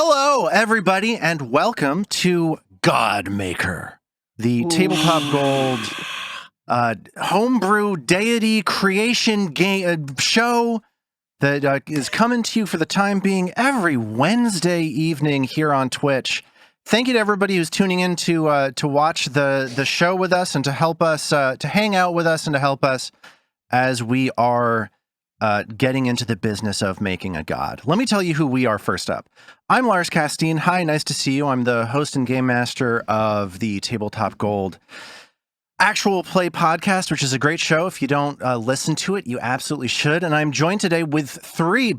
Hello, everybody, and welcome to GODMAKER, the Tabletop Gold homebrew deity creation game show that is coming to you for the time being every Wednesday evening here on Twitch. Thank you to everybody who's tuning in to watch the show with us and to help us, to hang out with us and to help us as we are getting into the business of making a god. Let me tell you who we are first up. I'm Lars Castine. Hi, nice to see you. I'm the host and game master of the Tabletop Gold Actual Play podcast, which is a great show. If you don't listen to it, you absolutely should. And I'm joined today with three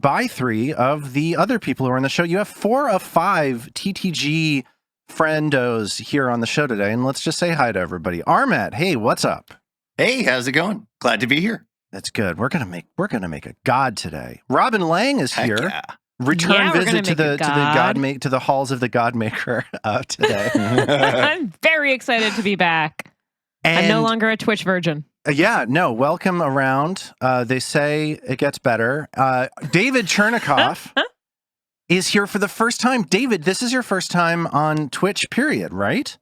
of the other people who are on the show. You have 4 of 5 TTG friendos here on the show today. And let's just say hi to everybody. Armet, hey, what's up? Hey, how's it going? Glad to be here. That's good. We're gonna make a god today. Robin Lang is Heck here. yeah. Return visit to the halls of the GODMAKER today. I'm very excited to be back. And I'm no longer a Twitch virgin. Welcome around. They say it gets better. David Chernikoff is here for the first time. David, this is your first time on Twitch, period, right?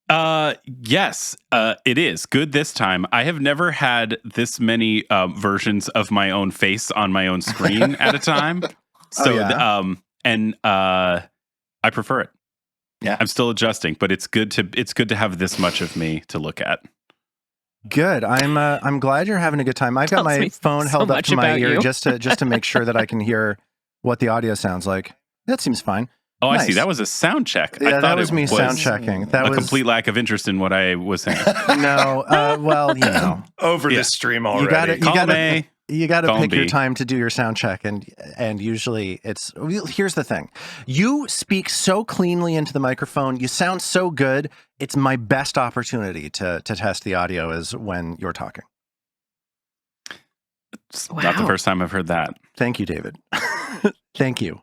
Yes, it is. Good this time. I have never had this many versions of my own face on my own screen at a time. So, I prefer it. Yeah, I'm still adjusting, but it's good to have this much of me to look at. Good. I'm glad you're having a good time. I've got my phone held up to my ear just to make sure that I can hear what the audio sounds like. That seems fine. Oh, nice. I see. That was a sound check. Yeah, I thought that was me sound checking. That was a complete lack of interest in what I was saying. No, well, you know, over the stream already. You got to pick your time to do your sound check, and usually it's. Here's the thing: you speak so cleanly into the microphone, you sound so good. It's my best opportunity to test the audio is when you're talking. It's not the first time I've heard that. Thank you, David. Thank you.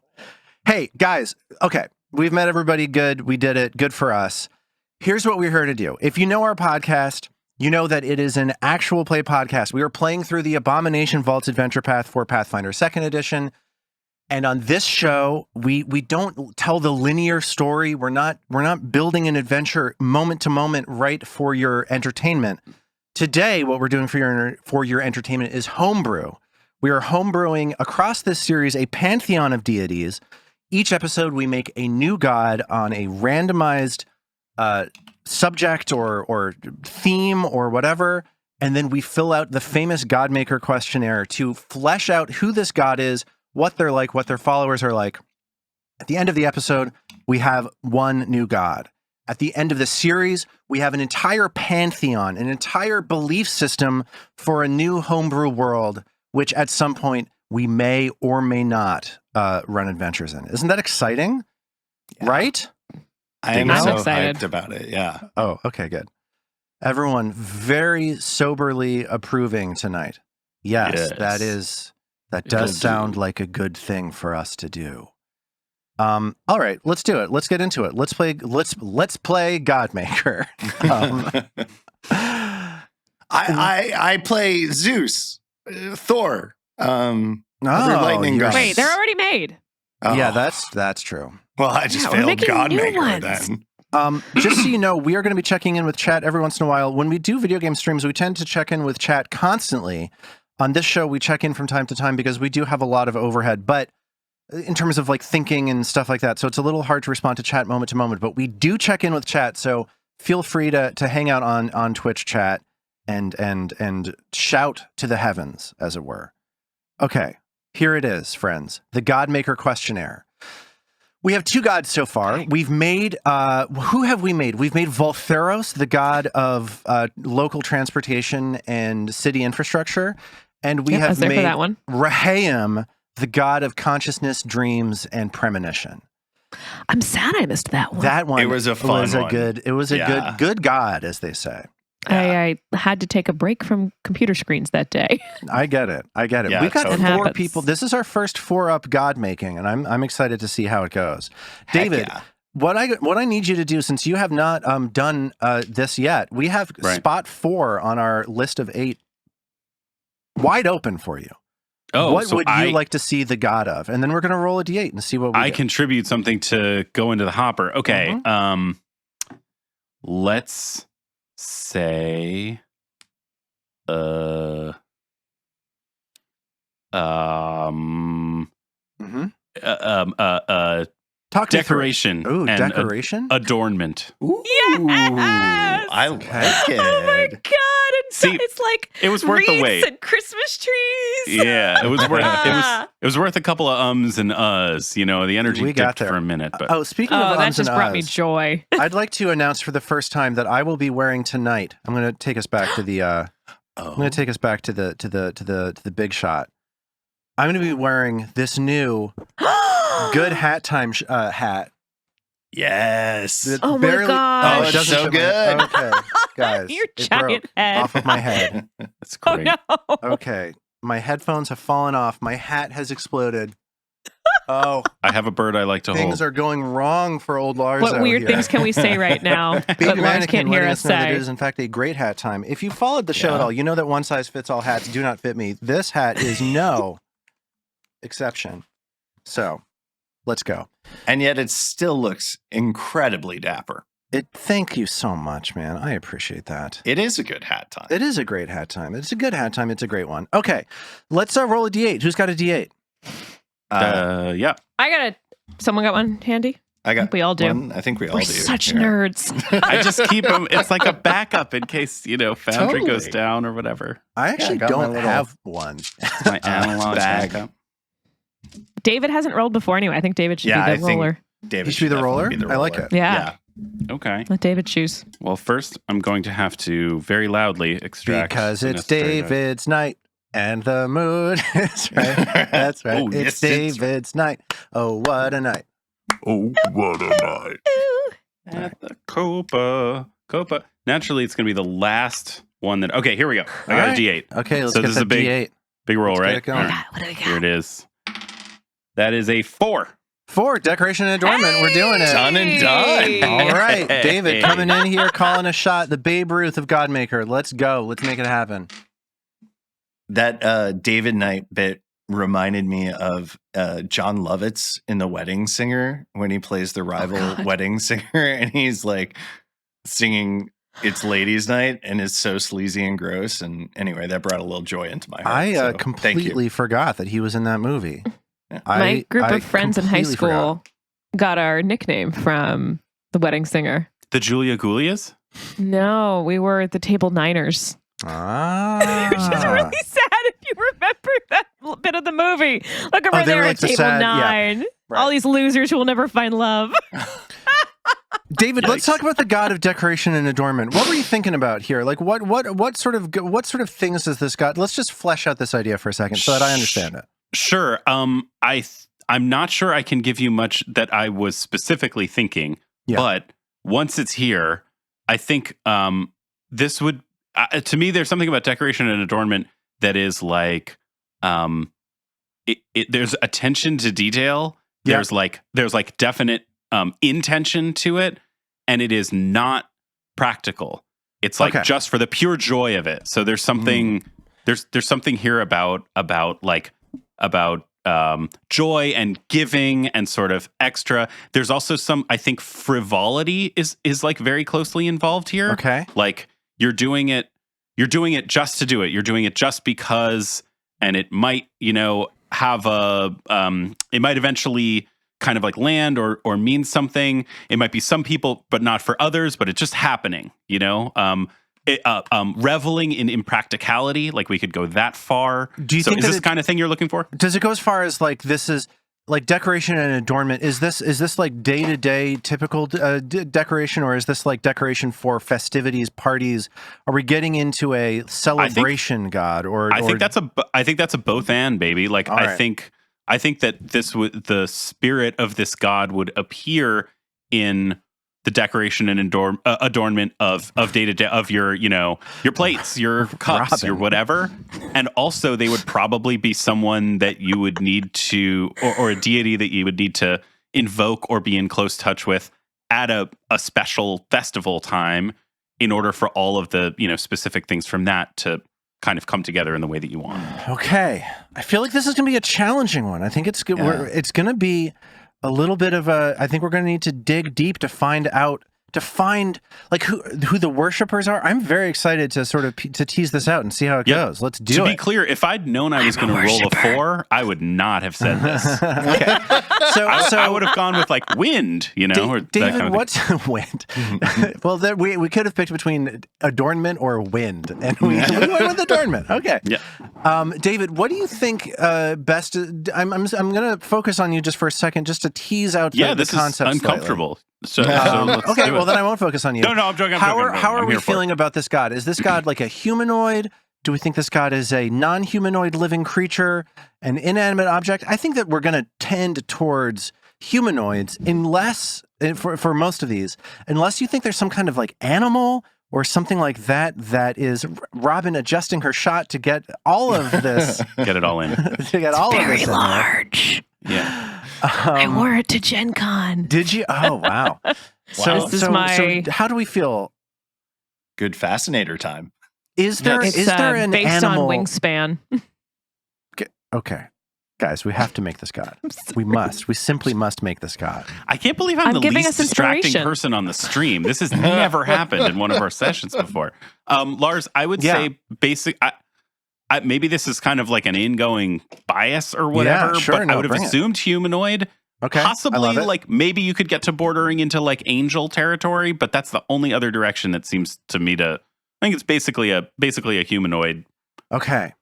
Hey, guys, okay, we've met everybody good. We did it. Good for us. Here's what we're here to do. If you know our podcast, you know that it is an actual play podcast. We are playing through the Abomination Vaults adventure path for Pathfinder Second Edition. And on this show, we don't tell the linear story. We're not building an adventure moment to moment right for your entertainment. Today, what we're doing for your entertainment is homebrew. We are homebrewing across this series a pantheon of deities. Each episode, we make a new god on a randomized subject or theme or whatever, and then we fill out the famous GODMAKER questionnaire to flesh out who this god is, what they're like, what their followers are like. At the end of the episode, we have one new god. At the end of the series, we have an entire pantheon, an entire belief system for a new homebrew world, which at some point we may or may not run adventures in. Isn't that exciting? Yeah. Right? I'm so excited about it. Yeah. Oh, okay, good. Everyone very soberly approving tonight. Yes. That does sound like a good thing for us to do. All right, let's do it. Let's get into it. Let's play GODMAKER. I play Zeus, Thor, lightning gods. Wait, they're already made. Oh. Yeah, that's true. Well, I just failed GODMAKER then. Just so you know, we are going to be checking in with chat every once in a while. When we do video game streams, we tend to check in with chat constantly. On this show, we check in from time to time because we do have a lot of overhead, but in terms of like thinking and stuff like that. So it's a little hard to respond to chat moment to moment, but we do check in with chat. So feel free to hang out on Twitch chat and shout to the heavens, as it were. Okay, here it is, friends. The GODMAKER questionnaire. We have 2 gods so far. We've made, who have we made? We've made Voltheros, the god of local transportation and city infrastructure. And we have made Rahaim, the god of consciousness, dreams, and premonition. I'm sad I missed that one. That one, it was a fun one. It was a good god, as they say. I had to take a break from computer screens that day. I get it. Yeah, We've got totally. 4 people. This is our first 4-up god making, and I'm excited to see how it goes. David, what I need you to do, since you have not done this yet, we have spot 4 on our list of 8 wide open for you. what would you like to see the god of? And then we're going to roll a d8 and see what we get. Contribute something to go into the hopper. Okay. Let's say Talk decoration. Ooh, decoration? Adornment. Ooh, yes! I like it. Oh my god! It's like it was worth the wait. And Christmas trees. Yeah, it was worth it was worth a couple of ums and uhs. You know, the energy dipped for a minute. But speaking of that ums just and brought uhs, me joy. I'd like to announce for the first time that I will be wearing tonight. I'm going to take us back to the. I'm going to take us back to the big shot. I'm going to be wearing this new good hat time hat. Yes. Oh my god! Oh, it's so good. Okay, guys, your giant head off of my head. That's great. Oh no! Okay, my headphones have fallen off. My hat has exploded. Oh, I have a bird I like to hold. Things are going wrong for old Lars. What weird things can we say right now? Baby Lars can't hear us that say. it is in fact a great hat time. If you followed the show at all, you know that one size fits all hats do not fit me. This hat is no exception. So, let's go. And yet it still looks incredibly dapper. Thank you so much, man. I appreciate that. It is a good hat time. It is a great hat time. It's a good hat time. It's a great one. Okay, let's roll a d8. Who's got a d8? Yeah. I got a. Someone got one handy. I think we all do. One. I think we all do. Such nerds. I just keep them. It's like a backup in case Foundry Totally. goes down or whatever. I actually don't have one. It's my analog backup. David hasn't rolled before anyway. I think David should be the roller. David he should be the roller? I like it. Yeah. Okay. Let David choose. Well, first I'm going to have to very loudly extract. Because it's David's night and the mood is right. That's right. Oh, it's yes, David's night. Oh, what a night. Oh, what a night. At the Copa. Naturally, it's going to be the last one that. Okay, here we go. I got a D8. Okay, let's so get this is a D8. Big roll, Let's right? get it going. What do we got? Here it is. That is a 4. 4, decoration and adornment. We're doing it. Done and done. All right, David coming in here, calling a shot. The Babe Ruth of Godmaker. Let's go. Let's make it happen. That David Knight bit reminded me of John Lovitz in The Wedding Singer when he plays the rival wedding singer, and he's like singing "It's Ladies' Night" and is so sleazy and gross. And anyway, that brought a little joy into my heart. I completely forgot that he was in that movie. Yeah. My group of friends in high school got our nickname from The Wedding Singer. The Julia Gulias? No, we were the Table Niners. Which is really sad if you remember that bit of the movie. Look over there at Table 9. Yeah. Right. All these losers who will never find love. David, let's talk about the god of decoration and adornment. What were you thinking about here? Like, what sort of things does this god? Let's just flesh out this idea for a second so that I understand it. Sure. I'm not sure I can give you much that I was specifically thinking, but once it's here, I think this would. To me, there's something about decoration and adornment that is like, there's attention to detail. There's like definite intention to it, and it is not practical. It's like just for the pure joy of it. So there's something there's something here about joy and giving and sort of extra. There's also some, I think, frivolity is like very closely involved here. Okay, like. You're doing it just to do it. You're doing it just because, and it might, have it might eventually kind of like land or mean something. It might be some people, but not for others, but it's just happening, reveling in impracticality. Like we could go that far. Do you think is this kind of thing you're looking for? Does it go as far as like, this is like decoration and adornment? Is this like day-to-day typical decoration, or is this like decoration for festivities, parties? Are we getting into a celebration god? Or I think that's a both and, baby. Like I think that the spirit of this god would appear in the decoration and adornment of day-to-day of your plates, your cups, your whatever. And also they would probably be someone that you would need to, or a deity that you would need to invoke or be in close touch with at a special festival time in order for all of the, specific things from that to kind of come together in the way that you want. Okay. I feel like this is going to be a challenging one. I think it's good. Yeah. It's going to be a little bit of I think we're going to need to dig deep to find like who the worshipers are. I'm very excited to sort of to tease this out and see how it goes. Let's do it. To be clear, if I'd known I was going to roll a 4, I would not have said this. Okay. So I would have gone with like wind, or David, that kind of what's wind? Well, we could have picked between adornment or wind, and we went with adornment. Okay. Yeah. David, what do you think best? I'm going to focus on you just for a second, just to tease out the this concept. is uncomfortable. So let's Okay, do well it. then I won't focus on you. No, I'm joking. How are we feeling about this god? Is this god like a humanoid? Do we think this god is a non-humanoid living creature, an inanimate object? I think that we're going to tend towards humanoids, unless for most of these, unless you think there's some kind of like animal or something like that is Robin adjusting her shot to get all of this. Get it all in. To get all of this. Very large. Yeah. I wore it to Gen Con. Did you? Oh, wow. So how do we feel? Good fascinator time. Is there an based animal? on wingspan? Okay. Guys, we have to make this god. We must. We simply must make this god. I can't believe I'm the giving least us distracting inspiration. person on the stream. This has never happened in one of our sessions before. Lars, I would say basic. Maybe this is kind of like an ingoing bias or whatever, but I would have assumed humanoid. Okay. Possibly, like maybe you could get to bordering into like angel territory, but that's the only other direction that seems to me to. I think it's basically a humanoid. Okay.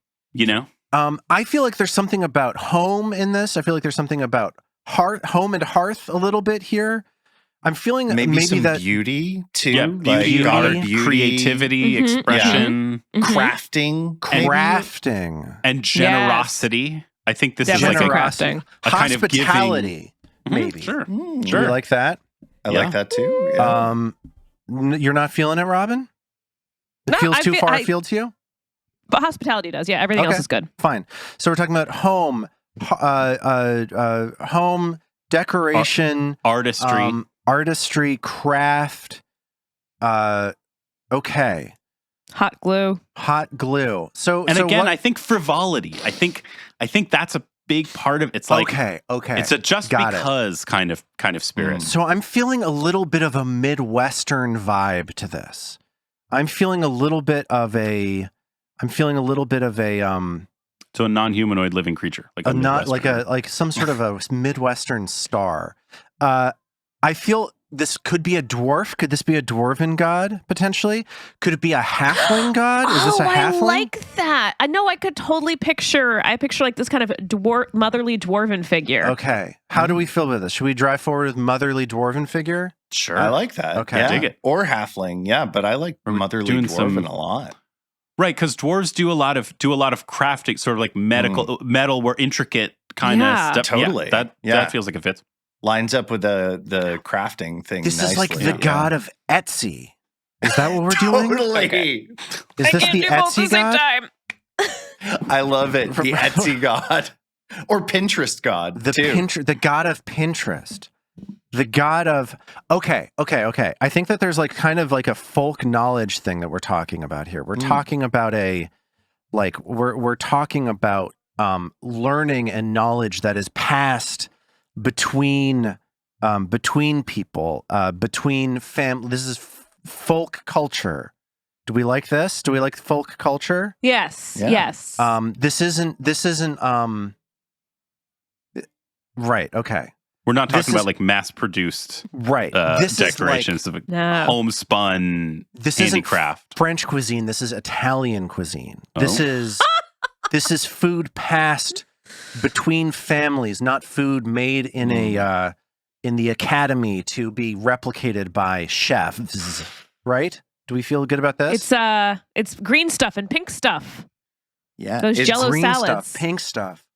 I feel like there's something about home in this. I feel like there's something about home and hearth a little bit here. I'm feeling maybe some that beauty too. Yeah, beauty, creativity, expression, crafting, and generosity. Yes. I think this Definitely is like crafting. a kind of hospitality. Maybe. Sure. You like that? I like that too. Yeah. You're not feeling it, Robin? It feels too far afield to you? But hospitality does. Yeah, everything else is good. Fine. So we're talking about home, home decoration, artistry, craft. Okay. Hot glue. So again, I think frivolity. I think that's a big part of it's like okay. It's a just because kind of spirit. So I'm feeling a little bit of a Midwestern vibe to this. I'm feeling a little bit of a so a non-humanoid living creature, like some sort of a Midwestern star. I feel this could be a dwarf. Could this be a dwarven god potentially? Could it be a halfling god? Is this a halfling? I like that. I know. I could totally picture like this kind of motherly dwarven figure. Okay. How do we feel about this? Should we drive forward with motherly dwarven figure? Sure. I like that. Okay. Yeah. Dig it. Or halfling. Yeah, but I like motherly dwarven a lot. Right, because dwarves do a lot of crafting, sort of like metal, or intricate kind of stuff. Totally. That feels like it fits. Lines up with the crafting thing. This is like the god of Etsy. Is that what we're doing? Totally. Okay. Is this the Etsy god? I love it. The Etsy god. Or Pinterest god. The god of Pinterest. The god of okay. I think that there's like kind of like a folk knowledge thing that we're talking about here. We're talking about we're talking about learning and knowledge that is passed between people, between family. This is folk culture. Do we like this? Do we like folk culture? Yes. Yeah. Yes. This isn't right. Okay. We're not talking about like mass-produced decorations of homespun handicraft. Isn't French cuisine. This is Italian cuisine. Oh. This is food passed between families, not food made in the academy to be replicated by chefs. Right? Do we feel good about this? It's green stuff and pink stuff. Yeah, those Jello green salads, stuff, pink stuff.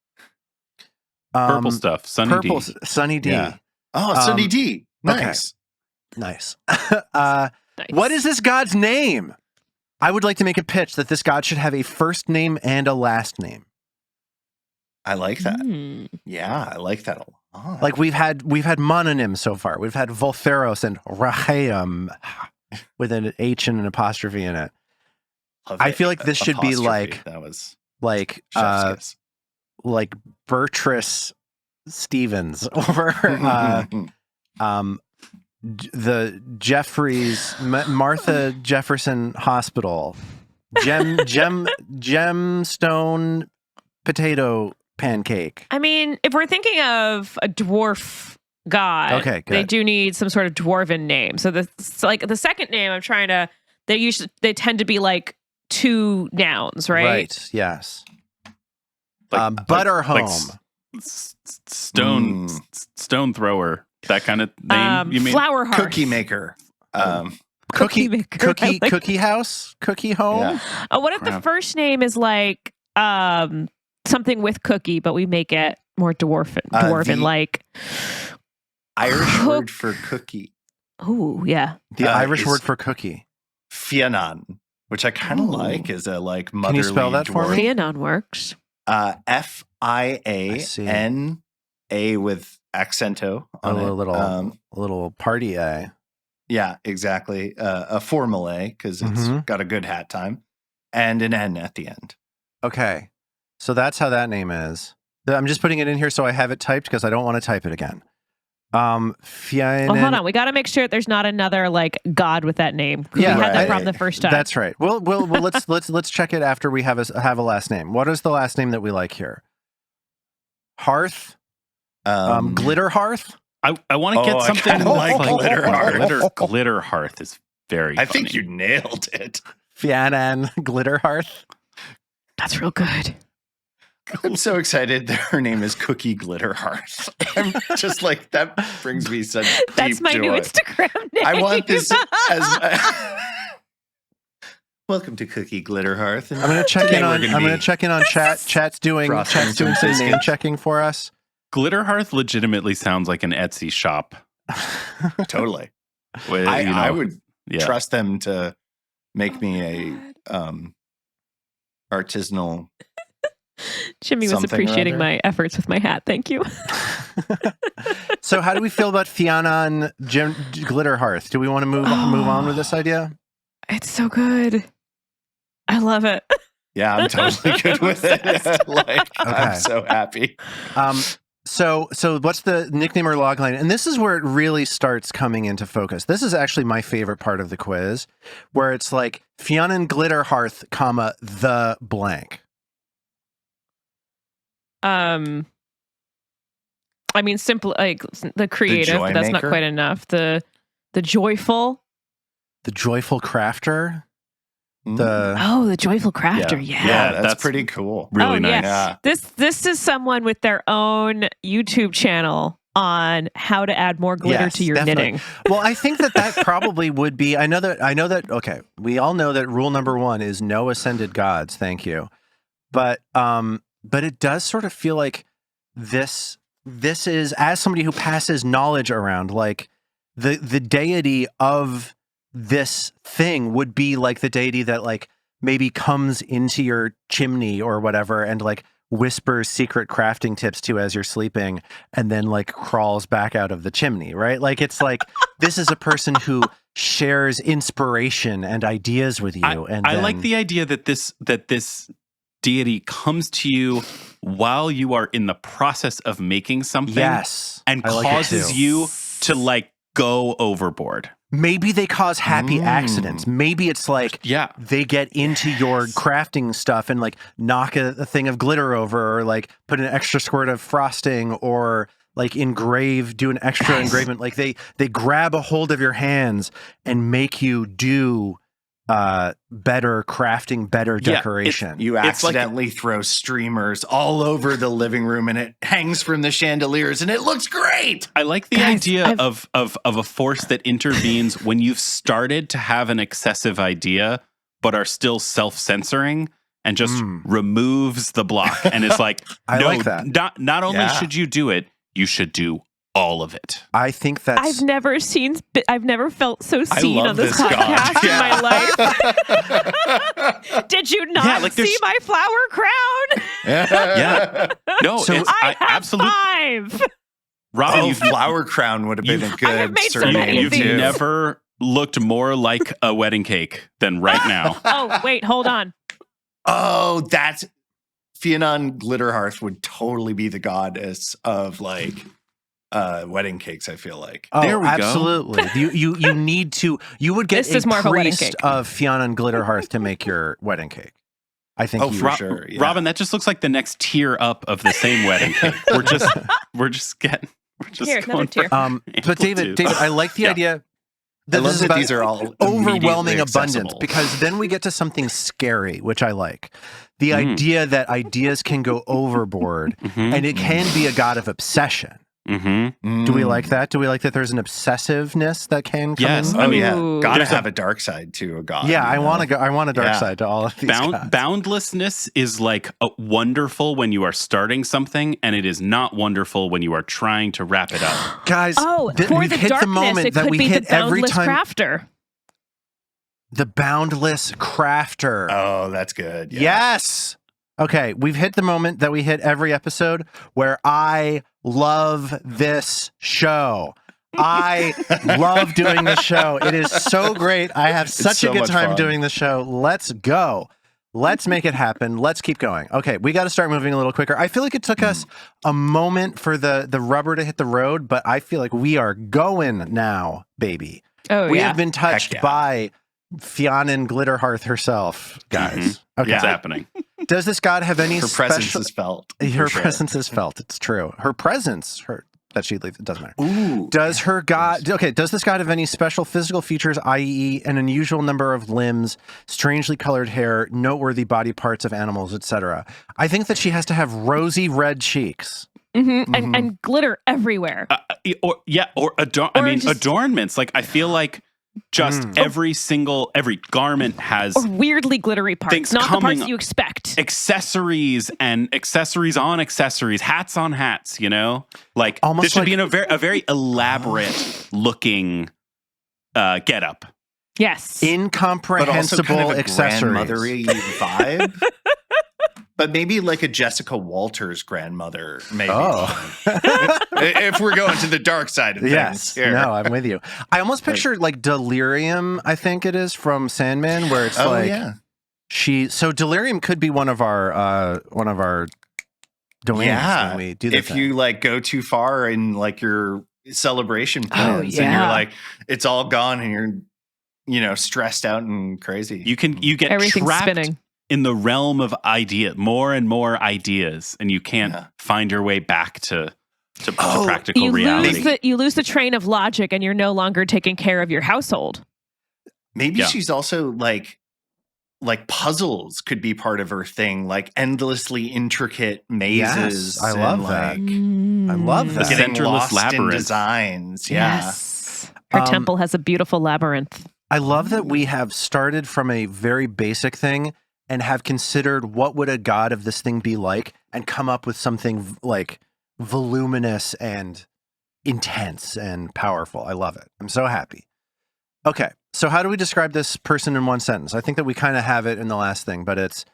Purple stuff, Sunny D. Yeah. Oh, Sunny D. Nice. Okay. Nice. What is this god's name? I would like to make a pitch that this god should have a first name and a last name. I like that. Yeah, I like that a lot. Like we've had mononyms so far. We've had Voltheros and Raheum with an H and an apostrophe in it. I feel like this should be like that was like Bertress Stevens or the Jeffries Martha Jefferson Hospital gemstone potato pancake. I mean, if we're thinking of a dwarf god, okay, good. They do need some sort of dwarven name. So the second name, they tend to be like two nouns, right? Right. Yes. Butterhome, stone thrower, that kind of name. You mean flower hearth, cookie maker, cookie maker, cookie house, cookie home. Yeah. What if the first name is like something with cookie, but we make it more dwarven like Irish word for cookie. Oh yeah, the Irish word for cookie, Fianan, which I kind of like, is a like motherly. Can you spell that for me? Fianan works. Fiana with accento on a little party A. Yeah, exactly. A formal A because it's got a good hat time, and an N at the end. Okay, so that's how that name is. I'm just putting it in here so I have it typed because I don't want to type it again. Hold on. We got to make sure there's not another like god with that name. Yeah, we had that problem the first time. That's right. Well, let's check it after we have a last name. What is the last name that we like here? Hearth, glitter hearth. I want to get something like glitter hearth. Glitter hearth is very. I think you nailed it. Fianan glitter hearth. That's real good. I'm so excited that her name is Cookie Glitter Hearth. I'm just like, that brings me such That's deep my joy. new Instagram name. I want this as welcome to Cookie Glitter Hearth. I'm going to check in on. I'm going to check in on chat. Chat's doing some name checking for us. Glitter hearth legitimately sounds like an Etsy shop. Totally. I would trust them to make me a artisanal. Jimmy was appreciating my efforts with my hat. Thank you. So how do we feel about Fianan glitter hearth? Do we want to move on with this idea? It's so good. I love it. Yeah, I'm totally good with it. I'm so happy. So what's the nickname or logline? And this is where it really starts coming into focus. This is actually my favorite part of the quiz, where it's like Fianan glitter hearth, the blank. I mean, simple, like the creative, but that's not quite enough. The joyful crafter. The joyful crafter. Yeah, that's pretty cool. Really nice. Yeah. This is someone with their own YouTube channel on how to add more glitter to your knitting. Well, I think that probably would be. I know that. Okay, we all know that rule number 1 is no ascended gods. Thank you, but it does sort of feel like this is, as somebody who passes knowledge around, like the deity of this thing would be like the deity that like maybe comes into your chimney or whatever and like whispers secret crafting tips to as you're sleeping and then like crawls back out of the chimney, right? Like it's like this is a person who shares inspiration and ideas with you. I like the idea that this deity comes to you while you are in the process of making something, and causes you to like go overboard. Maybe they cause happy accidents. Maybe it's like they get into your crafting stuff and like knock a thing of glitter over, or like put an extra squirt of frosting, or like do an extra engravement. Like they grab a hold of your hands and make you do better crafting, better decoration. You accidentally throw streamers all over the living room and it hangs from the chandeliers and it looks great. I like the idea of a force that intervenes when you've started to have an excessive idea but are still self-censoring and just removes the block and it's like, like that. Not only should you do it, you should do all of it. I think that's... I've never felt so seen on this podcast in my life. Did you not see my flower crown? No, I have absolutely. 5. Robin, flower crown would have been a good surname. You've never looked more like a wedding cake than right now. Oh, wait, hold on. Oh, that's Fionn Glitterhearth would totally be the goddess of like wedding cakes, I feel like. Oh, there we absolutely. go. You need to, you would get This is more a of a wedding priest cake. of Fionn Glitterhearth to make your wedding cake. I think for sure. Yeah. Robin, that just looks like the next tier up of the same wedding cake. We're just Here, another going tier. But David, I like the idea. I love that these are all overwhelming immediately abundance, accessible. because then we get to something scary, which I like. The idea that ideas can go overboard and it can be a god of obsession. Do we like that? Do we like that there's an obsessiveness that can come Yes. in? Oh yeah, Ooh. gotta There's have a dark side to a god. Yeah, I you know? want to go. I want a dark Yeah. side to all of these gods. Boundlessness is like wonderful when you are starting something, and it is not wonderful when you are trying to wrap it up. Guys, For we've the hit darkness, the moment it that could we be hit the every Boundless time. Crafter. The Boundless Crafter. Oh, that's good. Yeah. Yes. Okay, we've hit the moment that we hit every episode where I love this show. I love doing the show. It is so great. I have such so a good much time fun. doing the show. Let's go. Let's make it happen. Let's keep going. Okay, we got to start moving a little quicker. I feel like it took us a moment for the rubber to hit the road, but I feel like we are going now, baby. Oh, We yeah. have been touched yeah. by Fionn Glitterhearth herself, guys. Okay. It's happening. Does this god have any Her presence special... is felt. Her for sure. presence is felt. It's true. Her presence, that she leaves, it doesn't matter. Ooh. Does her god... Okay, does this god have any special physical features, i.e. an unusual number of limbs, strangely colored hair, noteworthy body parts of animals, etc.? I think that she has to have rosy red cheeks. And glitter everywhere. Adornments. Like, I feel like just every garment has Or weirdly glittery parts, things not the coming- parts you expect. accessories and accessories on accessories, hats on hats, you know? Like, Almost this should like- be in a very elaborate looking getup. Yes. But also Incomprehensible kind of a accessories. grandmothery vibe. But maybe like a Jessica Walters grandmother, maybe. Oh. If we're going to the dark side of things. Yes. here. No, I'm with you. I almost pictured like Delirium, I think it is, from Sandman, where it's like yeah. so Delirium could be one of our domains Yeah. when we do that. If you like go too far in like your celebration plans and yeah. you're like, it's all gone and you're, stressed out and crazy. You get Everything's trapped spinning. in the realm of more and more ideas, and you can't Yeah. find your way back to Oh, practical You reality. lose the train of logic, and you're no longer taking care of your household. Maybe Yeah. she's also like puzzles could be part of her thing, like endlessly intricate mazes. Yes, I love and, that. like, I love that. Get getting Centerless lost in labyrinth. designs. Yeah. Yes. Her Um, temple has a beautiful labyrinth. I love that we have started from a very basic thing and have considered what would a god of this thing be like and come up with something like voluminous and intense and powerful. I love it. I'm so happy. Okay. So how do we describe this person in one sentence? I think that we kind of have it in the last thing, but it's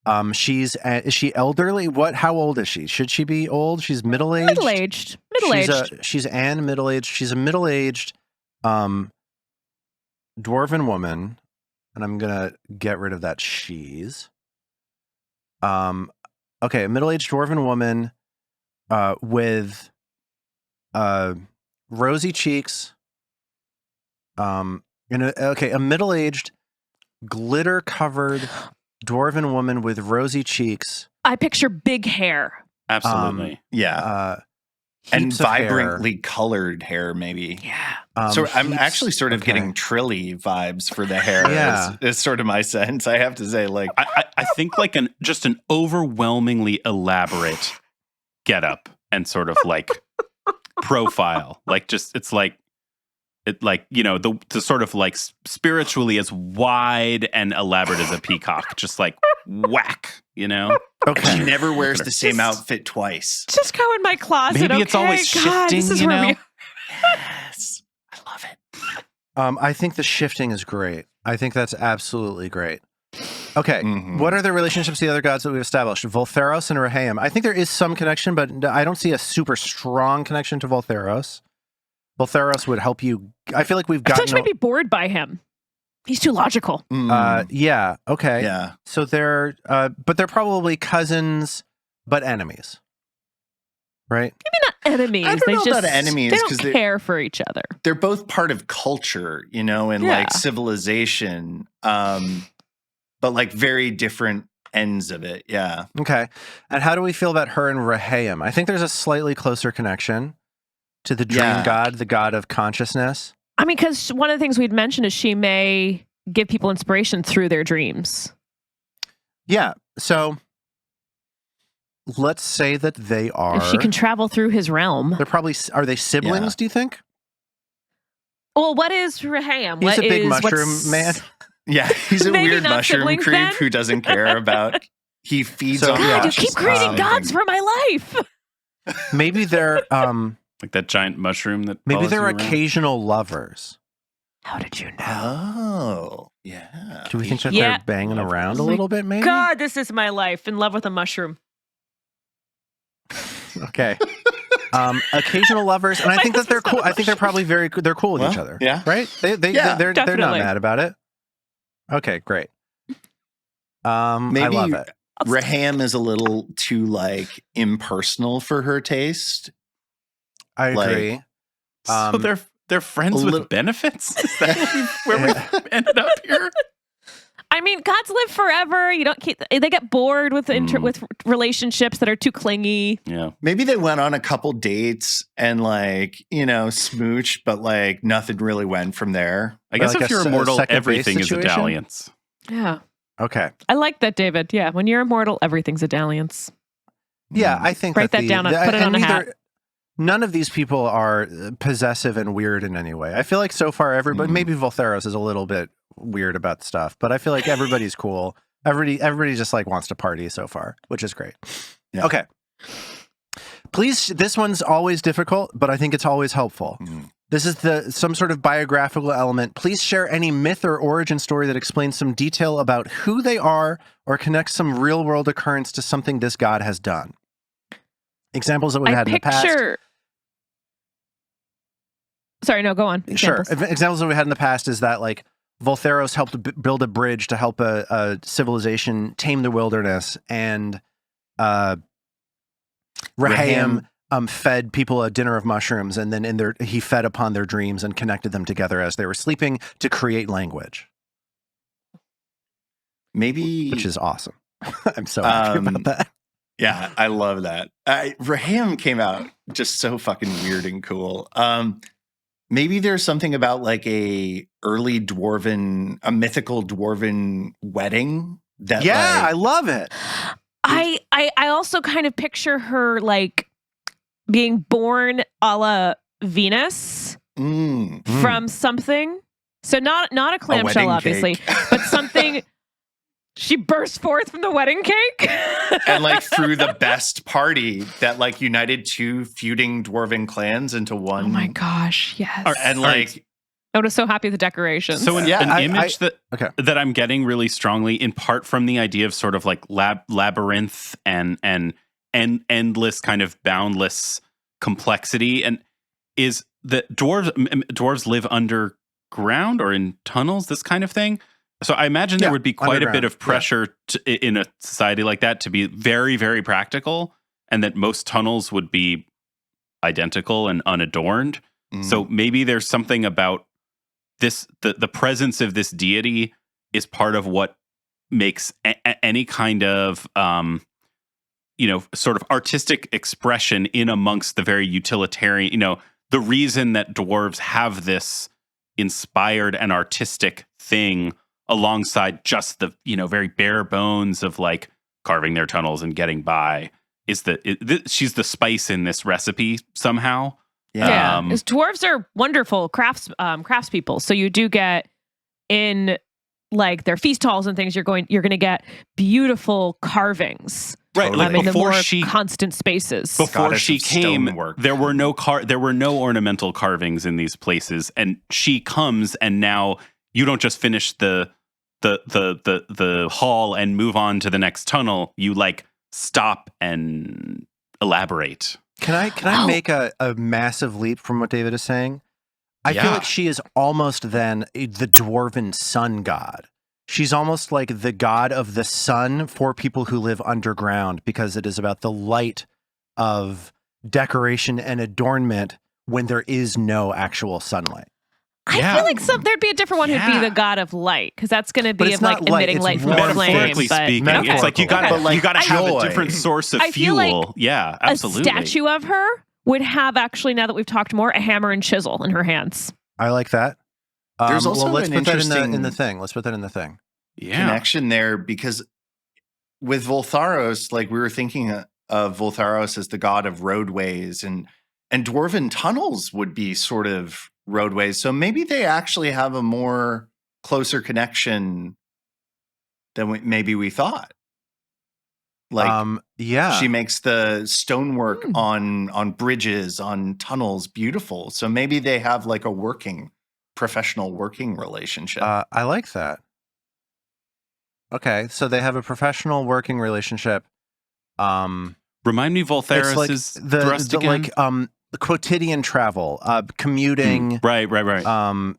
is she elderly? How old is she? Should she be old? She's middle-aged. Middle-aged. Middle-aged. She's Anne middle-aged. She's a middle-aged dwarven woman, and I'm gonna get rid of that she's. Okay, a middle-aged dwarven woman with rosy cheeks. A middle-aged, glitter-covered dwarven woman with rosy cheeks. I picture big hair. Absolutely. Yeah. And heaps of hair. vibrantly colored hair, maybe. Yeah. So I'm heaps actually sort of hair. getting Trilly vibes for the hair. Yeah. It's sort of my sense. I have to say, like, I think like an overwhelmingly elaborate getup and sort of like profile. Like just it's like the sort of like spiritually as wide and elaborate as a peacock. Just like whack, she Okay. never wears the same Just- outfit twice. Just go in my closet. Maybe it's okay? always God, this shifting, is you where know? Yes. I love it. I think the shifting is great. I think that's absolutely great. Okay, Mhm. what are the relationships to the other gods that we've established? Voltheros and Rahaim. I think there is some connection, but I don't see a super strong connection to Voltheros. Voltheros would help you. I feel like we've I gotten. feel like you might be bored by him. He's too logical. Yeah. Okay. Yeah. So but they're probably cousins, but enemies, right? Maybe not enemies. I don't know about enemies, They don't care for each other. They're both part of culture, and like civilization, but like very different ends of it. Yeah. Okay. And how do we feel about her and Rahaim? I think there's a slightly closer connection to the dream god, the god of consciousness. I mean, because one of the things we'd mentioned is she may give people inspiration through their dreams. Yeah. So let's say that they are. If she can travel through his realm. They're probably, are they siblings, do you think? Well, what is Rahaim? He's a big mushroom man. Yeah, he's a weird mushroom creep then? who doesn't care about. He feeds on. God, you keep creating gods for my life. Maybe they're like that giant mushroom that. Maybe they're occasional lovers. How did you know? Oh, yeah. Do we think that they're banging around a little bit? Maybe. God, this is my life. In love with a mushroom. Okay. Occasional lovers, and I think that they're cool. I think they're probably they're cool with each other. Yeah. Right? They're not mad about it. Okay, great. Maybe I love it. Rahaim is a little too like impersonal for her taste. I agree. So they're friends with benefits? Is that where we ended up here? I mean, gods live forever. You don't keep. They get bored with with relationships that are too clingy. Yeah. Maybe they went on a couple dates and smooched, but like nothing really went from there. I guess like if you're immortal, everything is a dalliance. Yeah. Okay. I like that, David. Yeah. When you're immortal, everything's a dalliance. Yeah, I think write that down and put it on a hat. None of these people are possessive and weird in any way. I feel like so far everybody, maybe Voltheros is a little bit weird about stuff, but I feel like everybody's cool. Everybody just like wants to party so far, which is great. Yeah. Okay. Please, this one's always difficult, but I think it's always helpful. This is some sort of biographical element. Please share any myth or origin story that explains some detail about who they are or connects some real world occurrence to something this god has done. Examples that we've had in the past. Sorry, no, go on. Examples. Sure. Examples that we had in the past is that like Voltheros helped build a bridge to help a civilization tame the wilderness, and Rahaim fed people a dinner of mushrooms, and then he fed upon their dreams and connected them together as they were sleeping to create language. Maybe, which is awesome. I'm so happy about that. Yeah, I love that. Rahaim came out just so fucking weird and cool. Maybe there's something about like a mythical dwarven wedding that. Yeah, I love it. I also kind of picture her like being born a la Venus from something. So not a clamshell, obviously, but something. She burst forth from the wedding cake. And like threw the best party that like united two feuding dwarven clans into one. Oh my gosh, yes. And like I was so happy with the decorations. So an image that I'm getting really strongly, in part from the idea of sort of like labyrinth and endless kind of boundless complexity, and is that dwarves live underground or in tunnels, this kind of thing. So I imagine there would be quite a bit of pressure in a society like that to be very, very practical, and that most tunnels would be identical and unadorned. So maybe there's something about this, the presence of this deity is part of what makes any kind of, sort of artistic expression in amongst the very utilitarian, the reason that dwarves have this inspired and artistic thing alongside just the very bare bones of like carving their tunnels and getting by is she's the spice in this recipe somehow. Yeah, because dwarves are wonderful craftspeople. So you do get in like their feast halls and things. You're going to get beautiful carvings. Right, like in the more she constant spaces. Before she came, there were no ornamental carvings in these places, and she comes, and now you don't just finish the hall and move on to the next tunnel. You like stop and elaborate. Can I make a massive leap from what David is saying? I feel like she is almost then the dwarven sun god. She's almost like the god of the sun for people who live underground, because it is about the light of decoration and adornment when there is no actual sunlight. I feel like there'd be a different one who'd be the god of light, because that's going to be of like emitting light from the flames. Speaking, it's like you got to have a different source of fuel. Feel like yeah, absolutely. A statue of her would have actually, now that we've talked more, a hammer and chisel in her hands. I like that. There's also let's an put that interesting in the thing. Let's put that in the thing. Connection there, because with Voltharos, like we were thinking of Voltharos as the god of roadways, and dwarven tunnels would be sort of roadways. So maybe they actually have a more closer connection than maybe we thought. Like, she makes the stonework on bridges, on tunnels beautiful. So maybe they have like a professional working relationship. I like that. Okay, so they have a professional working relationship. Remind me, Voltharos' thrust again? The quotidian travel, commuting. Right.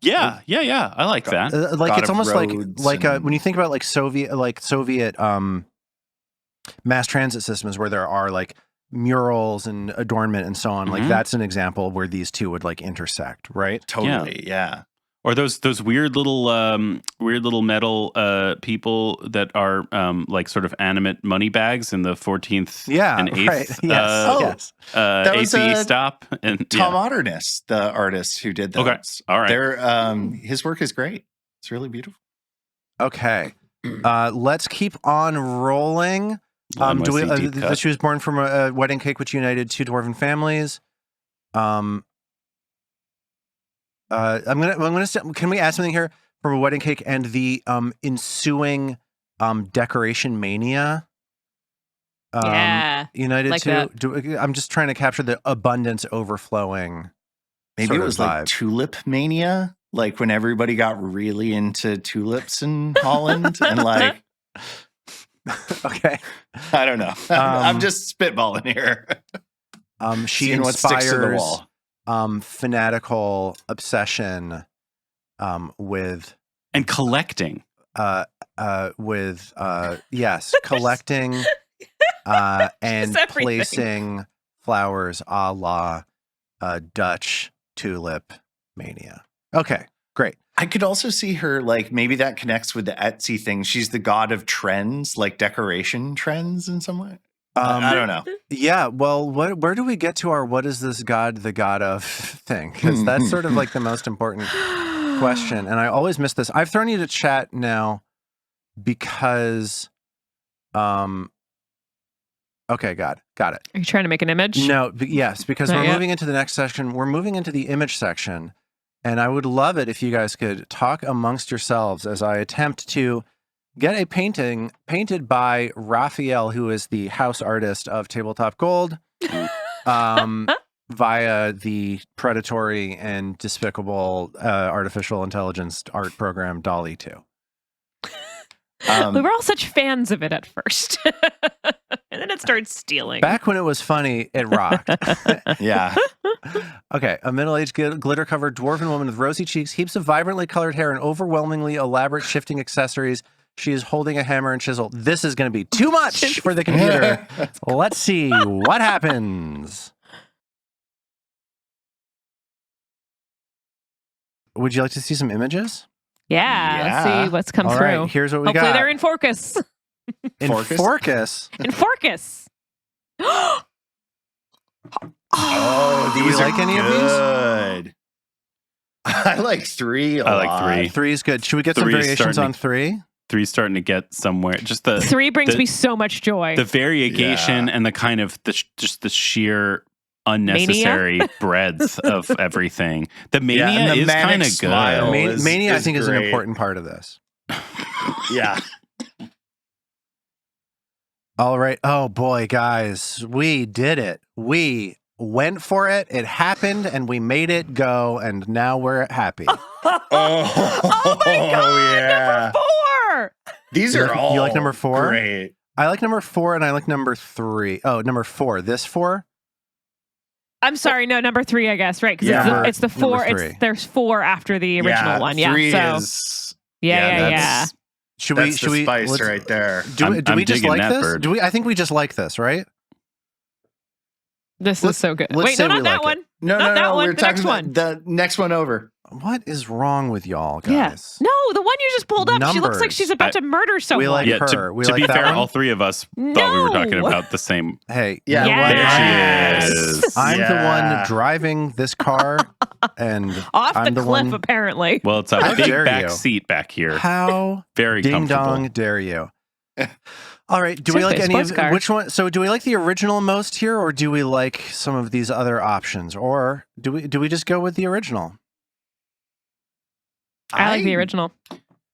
Yeah. I like that. Like it's almost like when you think about like Soviet mass transit systems where there are like murals and adornment and so on. Like that's an example where these two would like intersect, right? Totally, yeah. Or those weird little metal people that are like sort of animate money bags in the 14th and 8th right. That was AP stop. And Tom Otterness, the artist who did those. Okay, all right. His work is great. It's really beautiful. Okay, let's keep on rolling. That she was born from a wedding cake which united two dwarven families. I'm gonna can we add something here from a wedding cake and the ensuing decoration mania? United like two. I'm just trying to capture the abundance overflowing. Maybe it was like tulip mania, like when everybody got really into tulips in Holland and like. Okay, I don't know. I'm just spitballing here. She inspires fanatical obsession with and collecting. Collecting and placing flowers a la Dutch tulip mania. Okay, great. I could also see her, like, maybe that connects with the Etsy thing. She's the god of trends, like decoration trends in some way. I don't know. Yeah, well, where do we get to our what is this god the god of thing? Because that's sort of like the most important question. And I always miss this. I've thrown you to chat now because okay, got it. Are you trying to make an image? No, yes, because we're moving into the next section. We're moving into the image section. And I would love it if you guys could talk amongst yourselves as I attempt to get a painting painted by Raphael, who is the house artist of Tabletop Gold, via the predatory and despicable artificial intelligence art program DALL-E 2. We were all such fans of it at first. And then it started stealing. Back when it was funny, it rocked. Yeah. Okay, a middle-aged glitter-covered dwarven woman with rosy cheeks, heaps of vibrantly colored hair, and overwhelmingly elaborate shifting accessories. She is holding a hammer and chisel. This is going to be too much for the computer. Let's see what happens. Would you like to see some images? Yeah. Let's see what's come All through. Right, here's what we got. Hopefully they're in focus. In focus? In focus. Do you like any of these? I like 3 a lot. I like 3. 3 is good. Should we get some variations on 3? 3's starting to get somewhere. Just the 3 brings me so much joy. The variegation and the kind of just the sheer unnecessary breadth of everything. The mania is kind of good. Mania, I think, is an important part of this. Yeah. All right. Oh boy, guys, we did it. We went for it. It happened, and we made it go. And now we're happy. Oh my god! Yeah. Number 4. These are all. You like number 4? Great. I like number 4, and I like number 3. Oh, number 4. This 4. I'm sorry, no, number 3, I guess, right? Because it's the 4. There's 4 after the original one. Yeah, 3 so is yeah. Should that's we the spice right there? Do we just like this? Bird. I think we just like this, right? This is so good. Wait, no, not that one. No, not that one. We're the talking next one. the next one over. What is wrong with y'all, guys? Yeah. No, the one you just pulled up. She looks like she's about to murder someone. We like her. To like be that fair, one? all 3 of us thought we were talking about the same. Hey, yeah, you know what? Yes. There she is. I'm the one driving this car, and off I'm the the cliff, one. apparently. Well, it's a How big dare back you. seat back here. How Very ding comfortable. dong dare you? All right. Do It's we like actually a any sports of car. which one? So, do we like the original most here, or do we like some of these other options, or do we just go with the original? I like the original.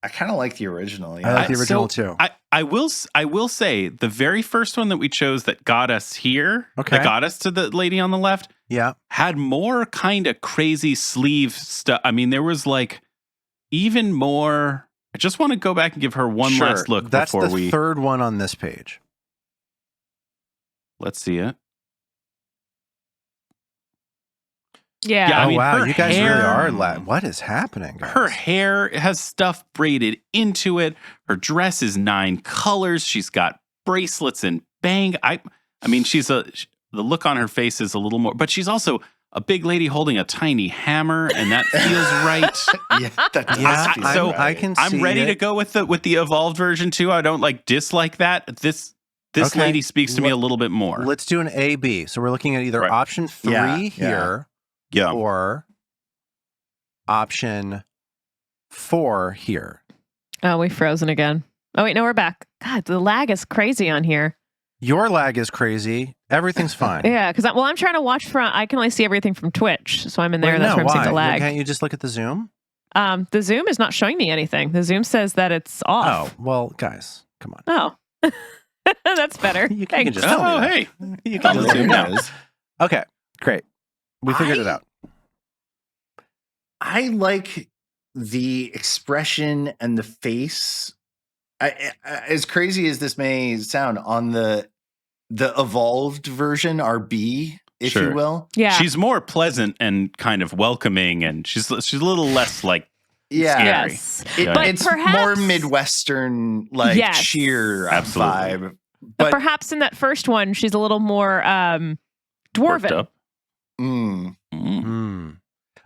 I kind of like the original. I like the Yeah. original too. I will say the very first one that we chose that got us here, Okay. that got us to the lady on the left, Yeah. had more kind of crazy sleeve stuff. I mean, there was like even more. I just want to go back and give her one Sure. last look That's before the we. third one on this page. Let's see it. Yeah. Yeah, I mean, wow, her you guys hair- really are. What is happening, guys? Her hair has stuff braided into it. Her dress is 9 colors. She's got bracelets and bang. I mean, the look on her face is a little more, but she's also a big lady holding a tiny hammer, and that feels right. Yeah, that does Yeah, feel so right. I can. I'm see ready it. to go with the evolved version too. I don't dislike that. This Okay. lady speaks to me a little bit more. Let's do an A B. So we're looking at either Right. option 3 Yeah, here Yeah. or option 4 here. Oh, we've frozen again. Oh, wait, no, we're back. God, the lag is crazy on here. Your lag is crazy. Everything's fine. Yeah, because I'm trying to watch I can only see everything from Twitch, so I'm in there, Wait, and that's no, where I'm seeing the why? lag. Can't you just look at the Zoom? The Zoom is not showing me anything. The Zoom says that it's Oh, off. well, guys, come on. Oh, that's better. You can Thanks. just tell Oh, me that. hey. You can just There do it now. is. Okay, great. We figured it out. I like the expression and the face. As crazy as this may sound, on the evolved version, RB, if Sure. you will. Yeah. She's more pleasant and kind of welcoming, and she's a little less like Yeah. Scary. Yes. Yeah. But it's perhaps, more Midwestern, like Yes. cheer Absolutely. vibe. But perhaps in that first one, she's a little more worked dwarven. up. Mm, Mm.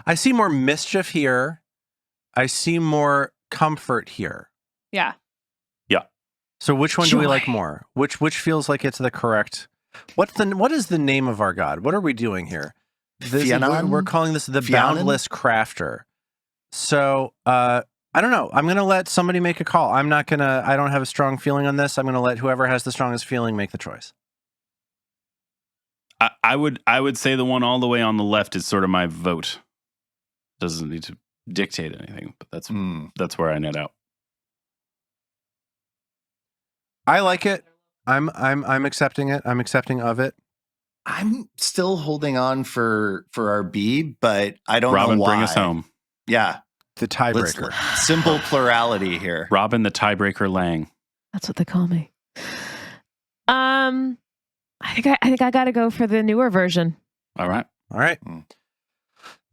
I see more mischief here. I see more comfort here. Yeah. So which one do we Joy. like more? Which feels like it's the correct? What is the name of our god? What are we doing here? Fianan? We're calling this the Fianan? Boundless Crafter. So I don't know. I'm gonna let somebody make a call. I don't have a strong feeling on this. I'm gonna let whoever has the strongest feeling make the choice. I would say the one all the way on the left is sort of my vote. Doesn't need to dictate anything, but that's where I net out. I like it. I'm accepting it. I'm accepting of it. I'm still holding on for RB, but I don't Robin, know why. bring us home. Yeah. The tiebreaker. Simple plurality here. Robin, the tiebreaker Lang. That's what they call me. I think I got to go for the newer version. All right. All right.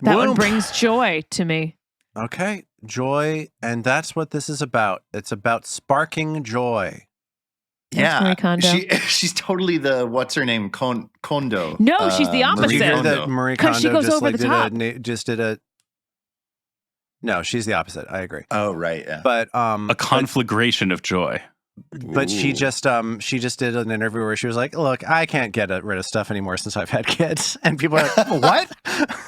That one Boom. brings joy to me. Okay, joy, and that's what this is about. It's about sparking joy. Thanks, Marie Kondo. She's totally the what's her name Kondo. No, she's the Marie opposite. Did you hear Kondo. that Marie 'Cause Kondo she goes just over like the top. did a? No, she's the opposite. I agree. Oh right, yeah. But A conflagration of joy. but she just did an interview where she was like, "Look, I can't get rid of stuff anymore since I've had kids," and people are like, "What?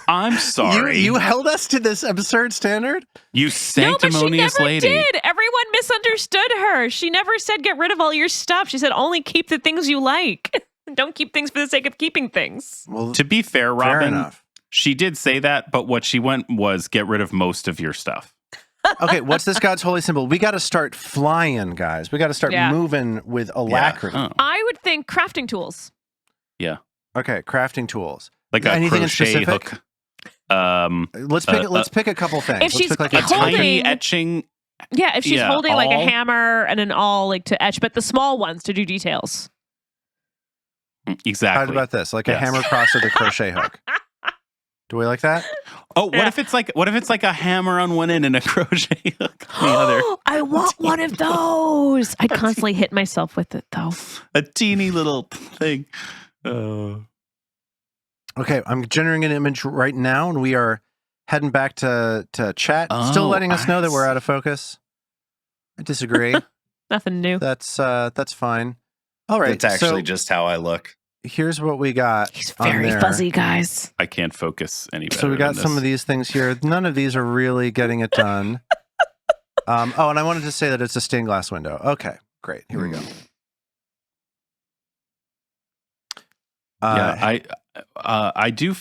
I'm sorry. You held us to this absurd standard?" You No, sanctimonious but she never lady. did. Everyone misunderstood her. She never said get rid of all your stuff. She said only keep the things you like. Don't keep things for the sake of keeping things. Well, To be fair, fair Robin, enough. she did say that, but what she went was get rid of most of your stuff. Okay, what's this god's holy symbol? We got to start flying, guys. We got to start Yeah. moving with alacrity. Oh, I would think crafting tools. Okay, crafting tools. like a Anything in crochet specific? hook. Let's pick a couple things. If Let's she's pick like A a holding- tiny etching. Yeah, if she's Yeah, holding like a awl. hammer and an awl like to etch, but the small ones to do details. Exactly. How about this? Like a hammer crossed with a crochet hook. Do we like that? Oh, what if it's like a hammer on one end and a crochet hook on the other? I want one of those. I constantly hit myself with it though. A teeny little thing. Okay, I'm generating an image right now, and we are heading back to chat. Still letting us know that we're out of focus. I disagree. Nothing new. That's fine. All right. That's actually just how I look. Here's what we got. He's very fuzzy, guys. I can't focus any better. So we got than some of these things here. None of these are really getting it done. And I wanted to say that it's a stained glass window. Okay, great. Here we go. I do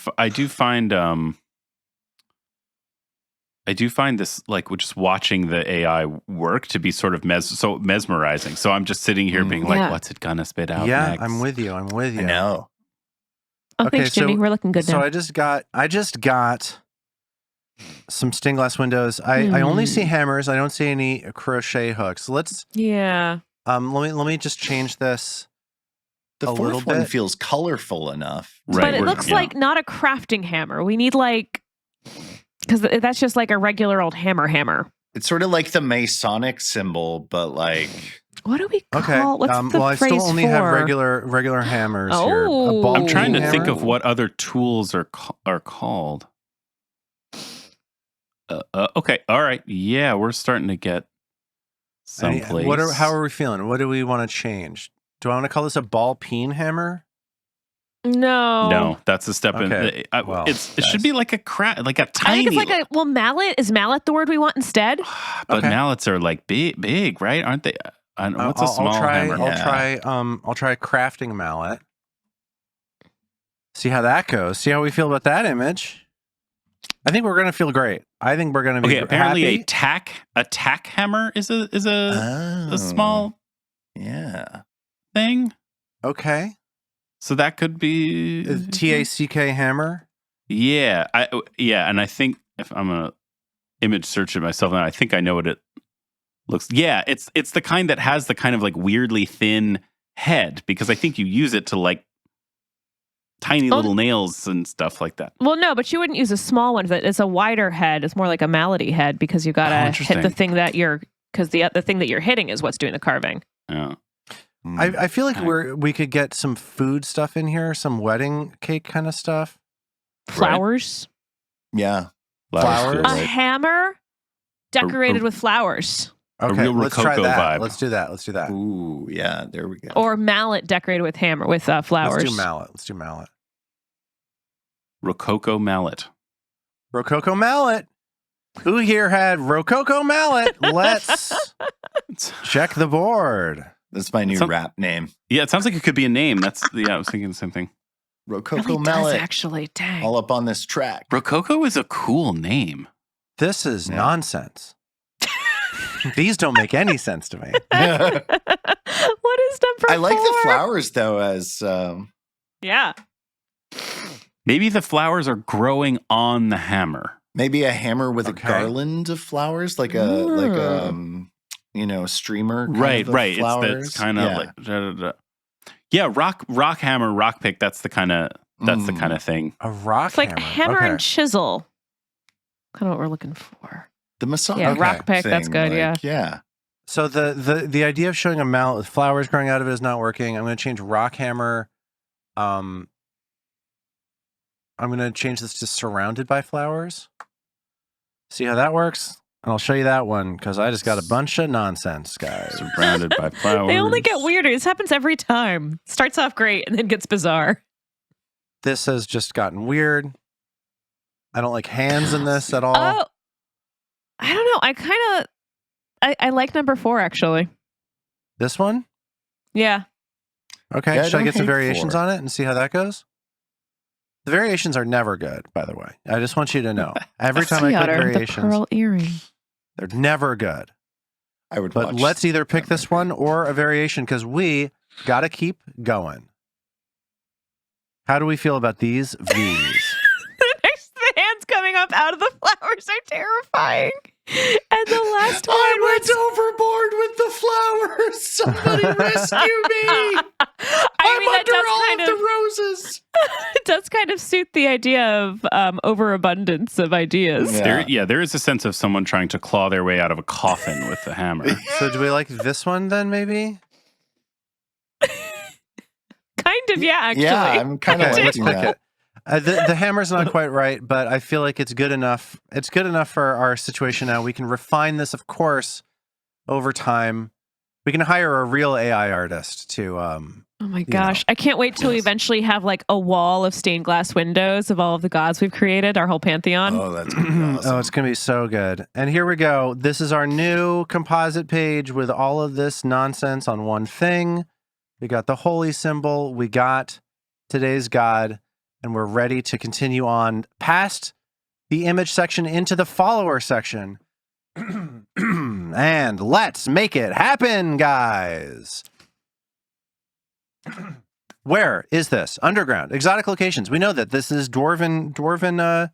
find this, like, just watching the AI work to be sort of mesmerizing. So I'm just sitting here being like, what's it gonna spit out next? I'm with you. I know. Oh, thanks, Jimmy. We're looking good now. So I just got some stained glass windows. I only see hammers. I don't see any crochet hooks. Let me just change this. The fourth one feels colorful enough. Right. But it looks like not a crafting hammer. We need because that's just like a regular old hammer. It's sort of like the Masonic symbol, but like... What do we call? What's the I phrase still only have regular hammers here. I'm trying to think of what other tools are called. Okay, all right. Yeah, we're starting to get someplace. How are we feeling? What do we want to change? Do I want to call this a ball peen hammer? No, that's a step in. It should be like a tiny. I think it's like mallet. Is mallet the word we want instead? But mallets are like big, right? Aren't they? What's a small hammer? I'll try crafting mallet. See how that goes. See how we feel about that image. I think we're gonna feel great. I think we're gonna be apparently happy. a tack hammer is a small thing. Okay. So that could be TACK hammer. Yeah, and I think if I'm gonna image search it myself now, I think I know what it looks. Yeah, it's the kind that has the kind of like weirdly thin head, because I think you use it to like tiny little nails and stuff like that. Well, no, but you wouldn't use a small one. It's a wider head. It's more like a mallet head, because you gotta hit the thing that the thing that you're hitting is what's doing the carving. Yeah. I feel like we could get some food stuff in here, some wedding cake kind of stuff. Flowers. Right? Yeah. Flowers. A hammer decorated with flowers. Okay, a real let's try that. vibe. Let's do that. Ooh, yeah, there we go. Or mallet decorated with flowers. Let's do mallet. Rococo mallet. Who here had Rococo mallet? Let's check the board. That's my new rap name. Yeah, it sounds like it could be a name. I was thinking the same thing. Rococo mallet. Actually, dang. All up on this track. Rococo is a cool name. This is nonsense. These don't make any sense to me. What is number 4? I like the flowers though, as yeah. Maybe the flowers are growing on the hammer. Maybe a hammer with a garland of flowers, like a streamer. Right. That's kind of like rock hammer, rock pick. That's the kind of thing. A rock. It's like hammer and chisel. Kind of what we're looking for. The Masonic rock pick. thing, That's good. Yeah. So the idea of showing a mallet with flowers growing out of it is not working. I'm going to change rock hammer. I'm going to change this to surrounded by flowers. See how that works? And I'll show you that one, because I just got a bunch of nonsense, guys. Surrounded by flowers. They only get weirder. This happens every time. Starts off great and then gets bizarre. This has just gotten weird. I don't like hands in this at all. Oh, I don't know. I like number 4, actually. This one? Yeah. Okay. Should I get some variations on it and see how that goes? The variations are never good, by the way. I just want you to know. Every time I click variations, the pearl earring. They're never good. But let's either pick this one or a variation, because we got to keep going. How do we feel about these V's? The hands coming up out of the flowers are terrifying. And the last one I went overboard with the flowers. Somebody rescue me. I that does kind of roses. it does kind of suit the idea of overabundance of ideas. There is a sense of someone trying to claw their way out of a coffin with the hammer. So do we like this one then, maybe? Kind of, yeah, actually. Yeah, I'm kind of liking that. The hammer's not quite right, but I feel like it's good enough. It's good enough for our situation now. We can refine this, of course, over time. We can hire a real AI artist to... oh my gosh. I can't wait till we eventually have like a wall of stained glass windows of all of the gods we've created, our whole pantheon. Oh, that's going to be awesome. Oh, it's going to be so good. And here we go. This is our new composite page with all of this nonsense on one thing. We got the holy symbol. We got today's god. And we're ready to continue on past the image section into the follower section. And let's make it happen, guys. Where is this? Underground, exotic locations. We know that this is dwarven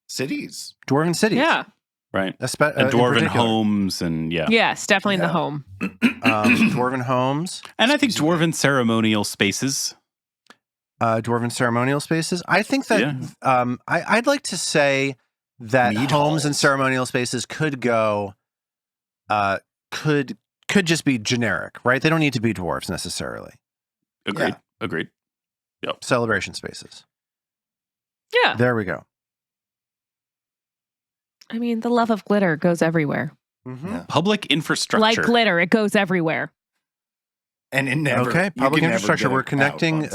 cities. Dwarven cities. Yeah. Right. And dwarven homes and Yes, definitely in the home. Dwarven homes. And I think dwarven ceremonial spaces. Dwarven ceremonial spaces. I think that I'd like to say that homes and ceremonial spaces could go could just be generic, right? They don't need to be dwarves necessarily. Agreed. Yep. Celebration spaces. Yeah. There we go. I mean, the love of glitter goes everywhere. Mm-hmm. Yeah. Public infrastructure. Like glitter, it goes everywhere. And it never public infrastructure. We're connecting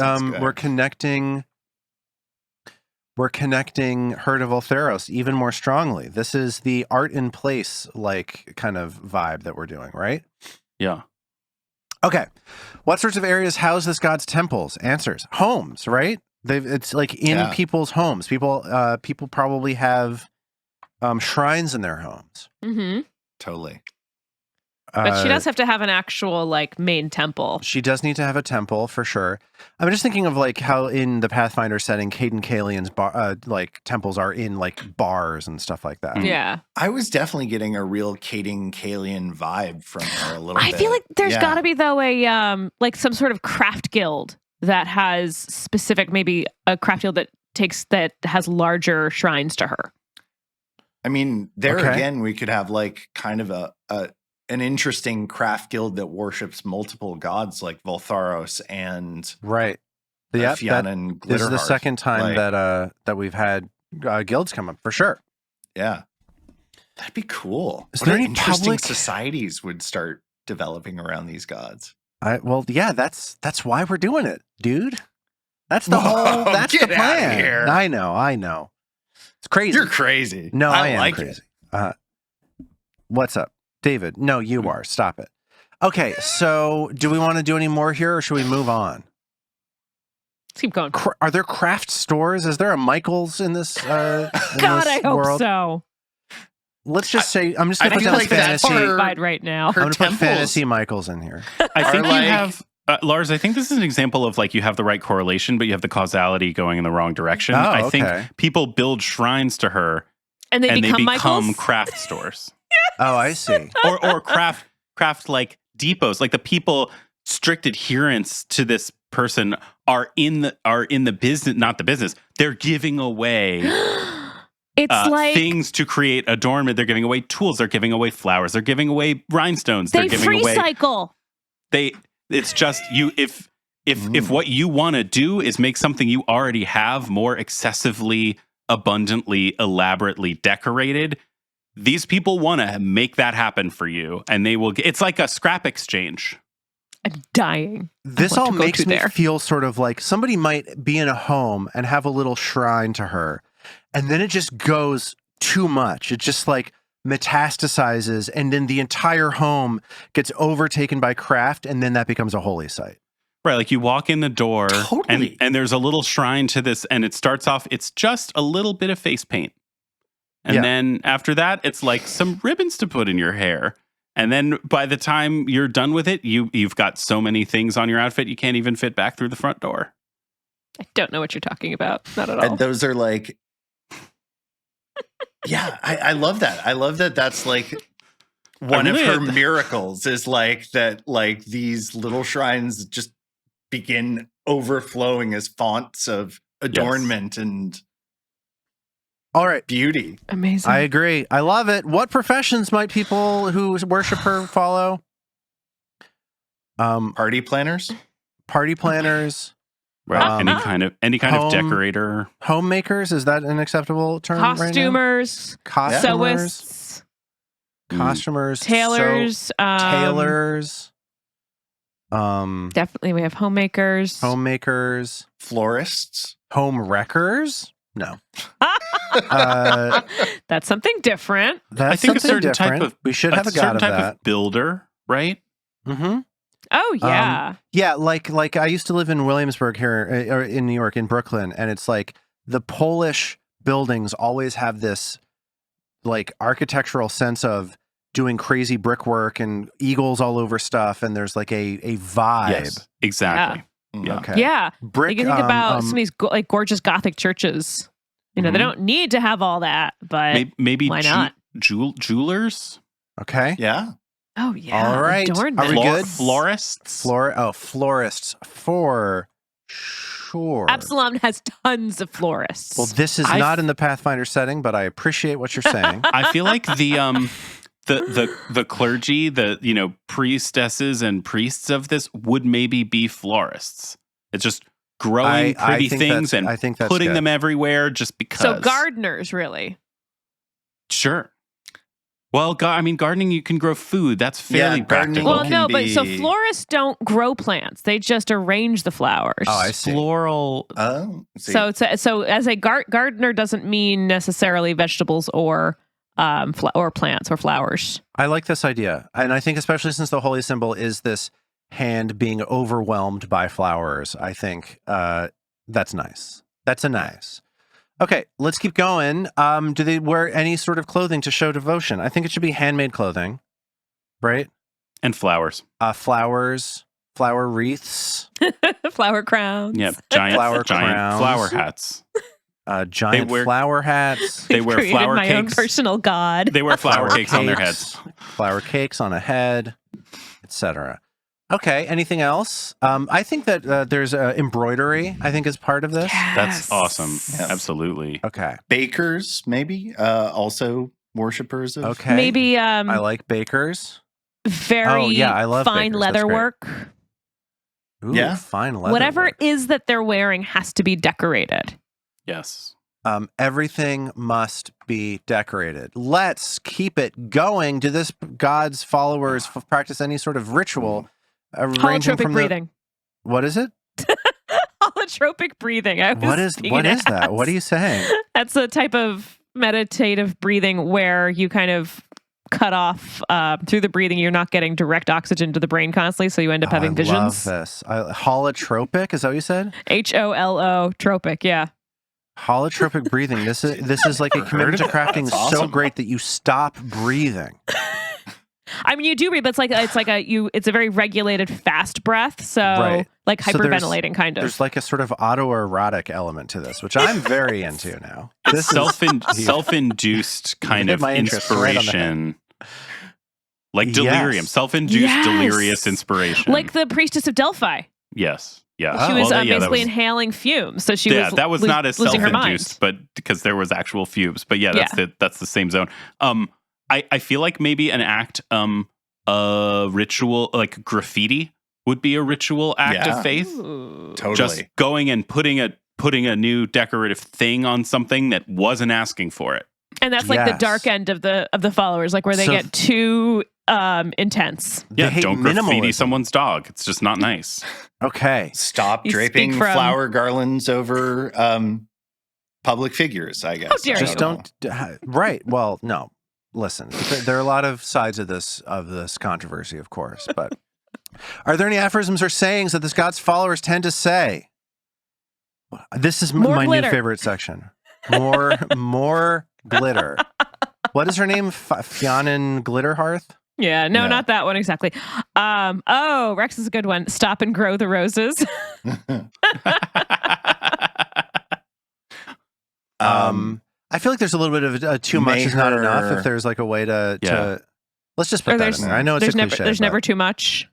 we're connecting Herd of Ultheros even more strongly. This is the art in place like kind of vibe that we're doing, right? Yeah. Okay. What sorts of areas house this god's temples? Answers. Homes, right? It's like in people's homes. People probably have shrines in their homes. Mm-hmm. Totally. But she does have to have an actual like main temple. She does need to have a temple for sure. I'm just thinking of like how in the Pathfinder setting, Caden Kalian's like temples are in like bars and stuff like that. Yeah. I was definitely getting a real Caden Kalian vibe from her a little bit. I feel like there's got to be though a like some sort of craft guild that has specific, maybe a craft guild that has larger shrines to her. I mean, again, we could have like kind of an interesting craft guild that worships multiple gods like Voltharos and right. Yeah, and this is the second time that we've had guilds come up for sure. Yeah, that'd be cool. Is there any interesting societies would start developing around these gods? That's why we're doing it, dude. That's the whole. That's the plan. Here. I know. It's crazy. You're crazy. No, I am like crazy. What's up? David, no, you are. Stop it. Okay, so do we want to do any more here or should we move on? Let's keep going. Are there craft stores? Is there a Michael's in this God, I hope so. Let's just say, I'm just going to put down like fantasy. Right now. I'm going to put fantasy Michael's in here. I think you have, Lars, I think this is an example of like you have the right correlation, but you have the causality going in the wrong direction. I think people build shrines to her and they become craft stores. Oh, I see. or craft like depots, like the people strict adherents to this person are in the business, not the business. They're giving away it's like things to create adornment. They're giving away tools. They're giving away flowers. They're giving away rhinestones. They're giving free away cycle. It's just you. If what you want to do is make something you already have more excessively, abundantly, elaborately decorated. These people want to make that happen for you, and they will. It's like a scrap exchange. I'm dying. This all makes me feel sort of like somebody might be in a home and have a little shrine to her, and then it just goes too much. It just like metastasizes, and then the entire home gets overtaken by craft, and then that becomes a holy site. Right, like you walk in the door, and there's a little shrine to this, and it starts off. It's just a little bit of face paint. And then after that, it's like some ribbons to put in your hair. And then by the time you're done with it, you've got so many things on your outfit, you can't even fit back through the front door. I don't know what you're talking about. Not at all. And those are like, I love that. I love that that's like one of her miracles is like that, like these little shrines just begin overflowing as fonts of adornment and all right, beauty. Amazing. I agree. I love it. What professions might people who worship her follow? Party planners. Party planners. Right. Any kind of decorator. Homemakers, is that an acceptable term? Costumers. Right now? Sewists. Costumers. Tailors. Tailors. Definitely we have homemakers. Florists. Home wreckers? No. That's something different. That's I think a something certain different. type of we should have a god of type that. of builder, right? Mm-hmm. Oh yeah. Yeah, like I used to live in Williamsburg here, or in New York, in Brooklyn, and it's like the Polish buildings always have this like architectural sense of doing crazy brickwork and eagles all over stuff, and there's like a vibe. Yes, exactly. Yeah. Okay. Yeah. Brick. You can think about some of these like gorgeous Gothic churches. You know, they don't need to have all that, but maybe why not? Jewelers? Okay. Yeah. Oh yeah. All right. Adornment. Are we good? Florists? Florists for sure. Absalom has tons of florists. Well, this is not in the Pathfinder setting, but I appreciate what you're saying. I feel like the clergy, the priestesses and priests of this would maybe be florists. It's just growing pretty things and putting them everywhere just because. So gardeners, really. Sure. Well, gardening, you can grow food. That's fairly practical. Well, no, but so florists don't grow plants. They just arrange the flowers. Oh, I see. Floral. So as a gardener doesn't mean necessarily vegetables or plants or flowers. I like this idea. And I think especially since the holy symbol is this hand being overwhelmed by flowers, I think that's nice. That's a nice. Okay, let's keep going. Do they wear any sort of clothing to show devotion? I think it should be handmade clothing, right? And flowers. Flowers, flower wreaths. Flower crowns. Yep, giant crowns. flower hats. Giant flower hats. They wear flower my cakes. Own personal god. They wear flower cakes on their heads. Flower cakes on a head, etc. Okay, anything else? I think that there's embroidery, I think, is part of this. Yes. That's awesome. Yes. Absolutely. Okay. Bakers, maybe, also worshippers of... Okay. Maybe I like bakers. very I love fine bakers. leather That's great. work. Ooh, Yeah. fine leather Whatever work. it is that they're wearing has to be decorated. Yes. Everything must be decorated. Let's keep it going. Do this god's followers practice any sort of ritual? Holotropic breathing. What is it? Holotropic breathing. What is that? What are you saying? That's a type of meditative breathing where you kind of cut off through the breathing. You're not getting direct oxygen to the brain constantly, so you end up having visions. I love this. Holotropic, is that what you said? HOLO tropic, yeah. Holotropic breathing. This is like a commitment to crafting so awesome. great that you stop breathing. I mean, you do breathe, but it's a very regulated fast breath. So like hyperventilating kind of. There's like a sort of autoerotic element to this, which I'm very into now. This self-induced kind of inspiration. Like delirium. Yes. Self-induced delirious inspiration. Like the priestess of Delphi. Yes. Yeah. She was basically inhaling fumes. So she was that was not as losing her mind. self-induced, but because there was actual fumes. But that's the same zone. I feel like maybe an act, a ritual, like graffiti would be a ritual act of faith. Ooh. Totally. Just going and putting a new decorative thing on something that wasn't asking for it. And that's like the dark end of the followers, like where they get too intense. Yeah, don't graffiti someone's dog. It's just not nice. Okay. Stop draping flower garlands over public figures, I guess. How dare Just you? don't. Right. Well, no. Listen, there are a lot of sides of this controversy, of course, but are there any aphorisms or sayings that this god's followers tend to say? This is my new favorite section. More glitter. What is her name? Fionn Glitterhearth? Yeah, no, not that one exactly. Rex is a good one. Stop and grow the roses. I feel like there's a little bit of too much is not enough. If there's like a way to let's just put that in there. I know it's a cliche. There's never too much.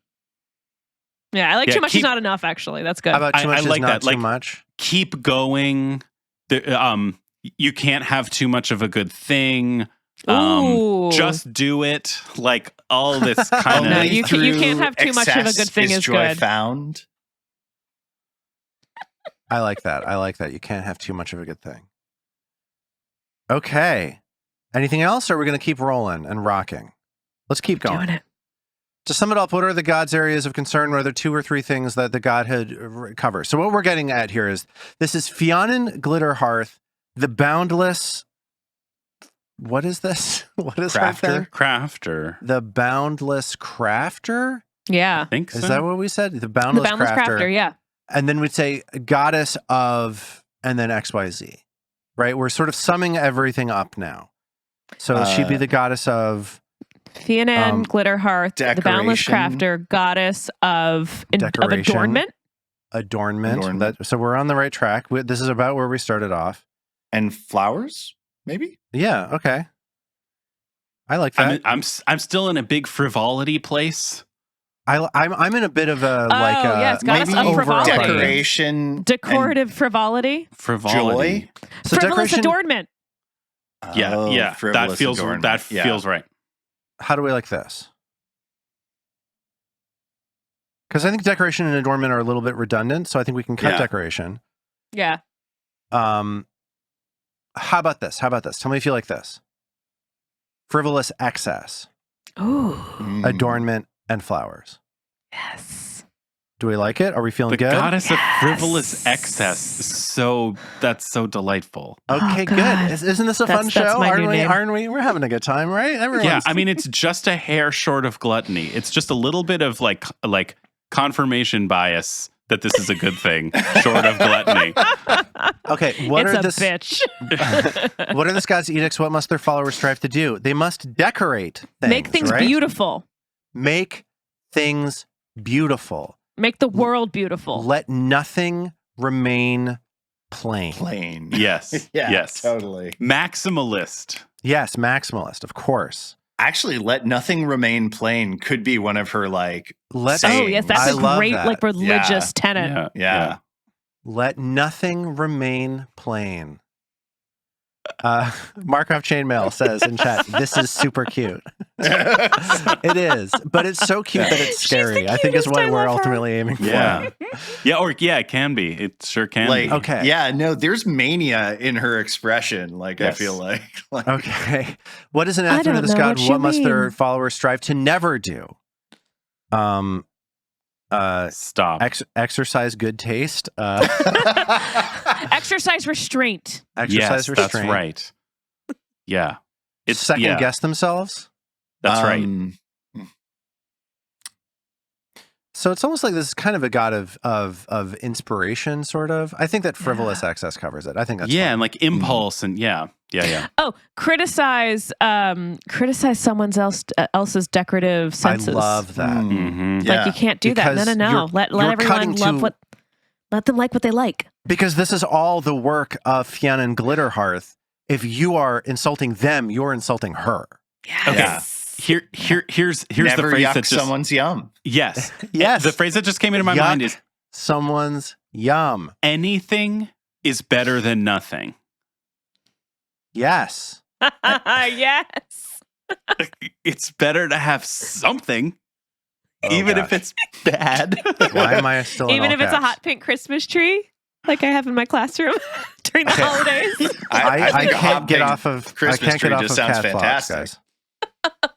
Yeah, I like too much is not enough, actually. That's good. How about too much is like not that. too much? Keep going. You can't have too much of a good thing. Just do it. Like all this kind of. No, you can't have too much of a good thing. Is joy good. Found. I like that. You can't have too much of a good thing. Okay. Anything else, or are we going to keep rolling and rocking? Let's keep going. Doing it. To sum it up, what are the god's areas of concern? What are there 2 or 3 things that the godhood covers? So what we're getting at here is, this is Fionn Glitterhearth, the Boundless... What is this? What is Crafter? The Boundless Crafter? Yeah. I think so. Is that what we said? The Boundless Crafter. Yeah. And then we'd say goddess of, and then XYZ, right? We're sort of summing everything up now. So she'd be the goddess of... Fionn Glitterhearth, the Boundless Crafter, goddess of adornment. Adornment. So we're on the right track. This is about where we started off. And flowers, maybe? Yeah, okay. I like that. I'm still in a big frivolity place. I'm in a bit of a yes, goddess of frivolity. Decoration, decorative frivolity, joy, so frivolous adornment. Yeah, that feels right. How do we like this? Because I think decoration and adornment are a little bit redundant, so I think we can cut decoration. Yeah. How about this? Tell me if you like this. Frivolous excess. Ooh. Adornment and flowers. Yes. Do we like it? Are we feeling good? The goddess of frivolous excess. That's so delightful. Okay, good. Isn't this a fun show? Aren't we? We're having a good time, right? I mean, it's just a hair short of gluttony. It's just a little bit of like confirmation bias that this is a good thing, short of gluttony. Okay, what are this god's edicts? What must their followers strive to do? They must decorate things. Make things beautiful. Make things beautiful. Make the world beautiful. Let nothing remain plain. Yes. Yes. Totally. Maximalist. Yes, maximalist, of course. Actually, let nothing remain plain could be one of her sayings. Oh, yes, that's a great religious tenet. Yeah. Let nothing remain plain. Markov Chainmail says in chat, this is super cute. It is, but it's so cute that it's scary. I think is what we're ultimately aiming for. It can be. It sure can be. Okay. Yeah, no, there's mania in her expression, I feel like. Okay. What is an anathema to this god? What must their followers strive to never do? Stop. Exercise good taste. Exercise restraint. Exercise restraint. That's right. Yeah. It's second guess themselves. That's right. So it's almost like this is kind of a god of inspiration, sort of. I think that frivolous excess covers it. I think that's fun. And like impulse and yeah. Oh, criticize someone else's decorative senses. I love that. Mm-hmm. Like you can't do that. No. Let everyone love let them like what they like. Because this is all the work of Fionn Glitterhearth. If you are insulting them, you're insulting her. Yes. Okay. Here's Never the phrase yuck that just someone's yum. Yes. The phrase that just came into my mind is someone's yum. Anything is better than nothing. Yes. Yes. It's better to have something. Even if it's bad. Why am I still even if it's a hot pink Christmas tree, like I have in my classroom during the holidays? I can't get off of Christmas I can't get off just of sounds cat fantastic. guys.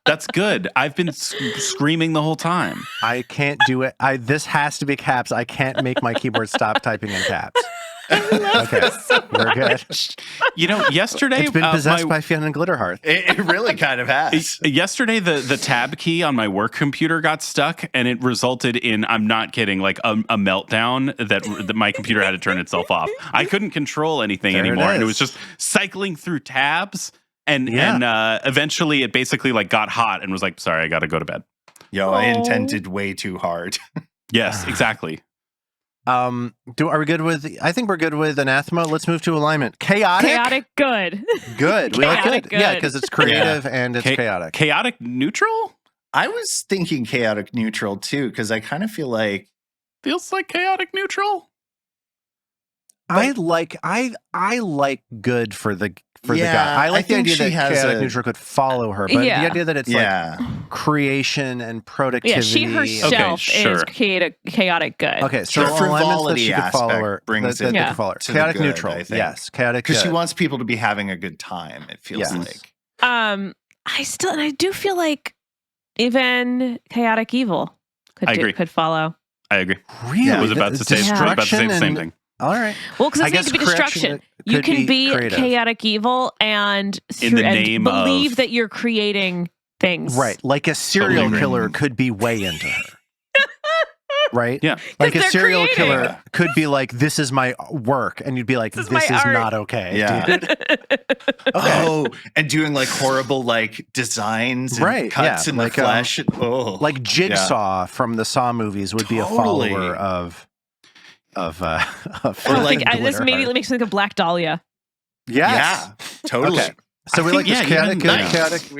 That's good. I've been screaming the whole time. I can't do it. This has to be caps. I can't make my keyboard stop typing in caps. Okay, we're good. You know, yesterday it's been possessed by Fionn Glitterhearth. It really kind of has. Yesterday, the tab key on my work computer got stuck, and it resulted in, I'm not kidding, like a meltdown that my computer had to turn itself off. I couldn't control anything anymore, and it was just cycling through tabs, and eventually it basically like got hot and was like, sorry, I got to go to bed. I intended way too hard. Yes, exactly. Are we good with? I think we're good with anathema. Let's move to alignment. Chaotic, good. Good. We like good. Yeah, because it's creative and it's chaotic. Chaotic neutral? I was thinking chaotic neutral too, because I kind of feel like feels like chaotic neutral. I like good for the guy. I like the idea that chaotic neutral could follow her, but the idea that it's like creation and productivity. Yeah, she herself is chaotic good. Okay, so the frivolity aspect follow her, brings it to chaotic the good, neutral. Yes, chaotic because she wants people to be having a good time. It feels like. I do feel like even chaotic evil could follow. I agree. Really, I was about to say the same thing. All right. Well, because it needs to be destruction. You can be chaotic evil and believe that you're creating things. Right. Like a serial killer could be way into her. Right? Yeah. Like a serial killer could be like, this is my work. And you'd be like, this is not okay. Yeah. Dude. Okay. Oh, and doing like horrible like designs and cuts in the flesh. Like Jigsaw from the Saw movies would be a follower of this maybe makes me think of Black Dahlia. Yes. Yeah, totally. Okay. So we like this chaotic.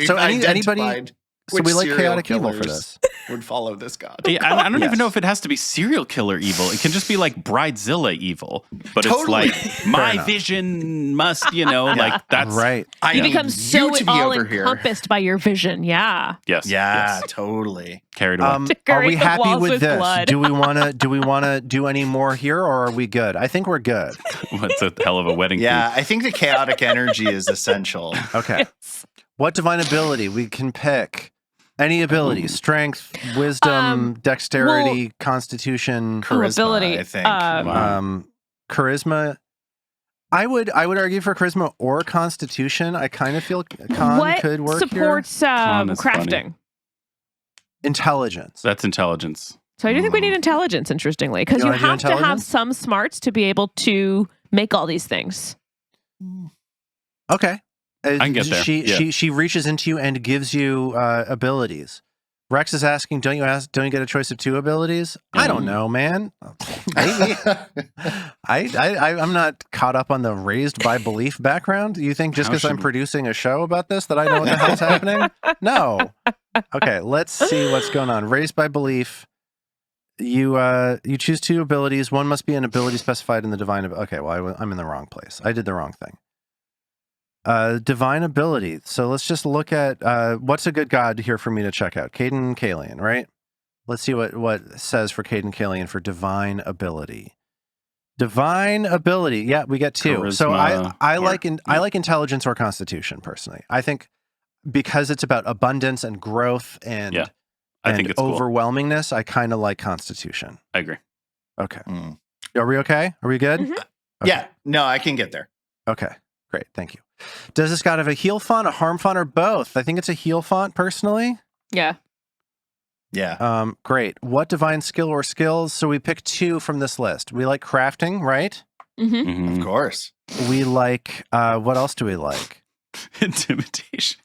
So anybody. So we like chaotic evil for this. Would follow this god. Yeah, I don't even know if it has to be serial killer evil. It can just be like Bridezilla evil. But it's like my vision must, like that's right. You become so all encompassed by your vision. Yeah. Yes. Yeah, totally. Carried away. Are we happy with this? Blood. Do we want to do any more here, or are we good? I think we're good. What's a hell of a wedding? Yeah, I think the chaotic energy is essential. Okay. Yes. What divine ability we can pick? Any ability, strength, wisdom, dexterity, constitution, charisma, ability. I think. Charisma. I would argue for charisma or constitution. I kind of feel could work here. What supports crafting? Funny. Intelligence. That's intelligence. So I do think we need intelligence, interestingly, because you have to have some smarts to be able to make all these things. Okay. I can get there. She reaches into you and gives you abilities. Rex is asking, don't you get a choice of 2 abilities? I don't know, man. Maybe. I'm not caught up on the raised by belief background. You think just because I'm producing a show about this that I know what the hell's happening? No. Okay, let's see what's going on. Raised by belief. You choose 2 abilities. One must be an ability specified in the divine. Okay, well I'm in the wrong place. I did the wrong thing. Divine ability. So let's just look at what's a good god here for me to check out. Caden Kalian, right? Let's see what it says for Caden Kalian for divine ability. Divine ability. Yeah, we get 2. Charisma, so I like intelligence or constitution personally. I think because it's about abundance and growth and I think it's overwhelmingness, cool. I kind of like constitution. I agree. Okay. Are we okay? Are we good? Mm-hmm. Okay. Yeah. No, I can get there. Okay. Great. Thank you. Does this god have a heal font, a harm font, or both? I think it's a heal font, personally. Yeah. Yeah. Great. What divine skill or skills? So we pick 2 from this list. We like crafting, right? Mm-hmm. Of course. We like, what else do we like? Intimidation.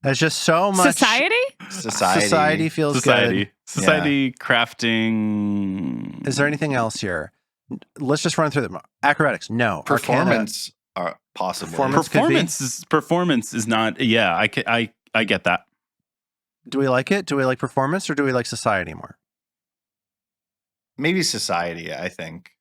There's just so much. Society feels good. Society, crafting. Is there anything else here? Let's just run through them. Acrobatics, no. Performance are possible. Performance is not. Yeah, I get that. Do we like it? Do we like performance, or do we like society more? Maybe society. I think,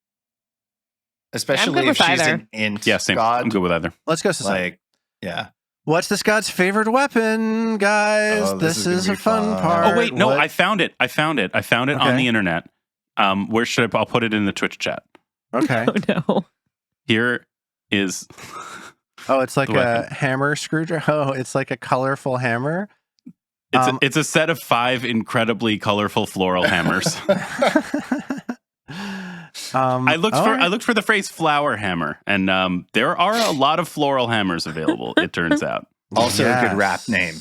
especially if she's an int. Yeah, same. God. I'm good with either. Let's go society. Yeah. What's this god's favorite weapon, guys? Oh, this is a fun part. Oh wait, no, I found it on the internet. Where should I'll put it in the Twitch chat. Okay. Oh no. Here is. Oh, it's like a hammer screwdriver. Oh, it's like a colorful hammer. It's a set of 5 incredibly colorful floral hammers. I looked for the phrase flower hammer, and there are a lot of floral hammers available. It turns out. Also a good rap name.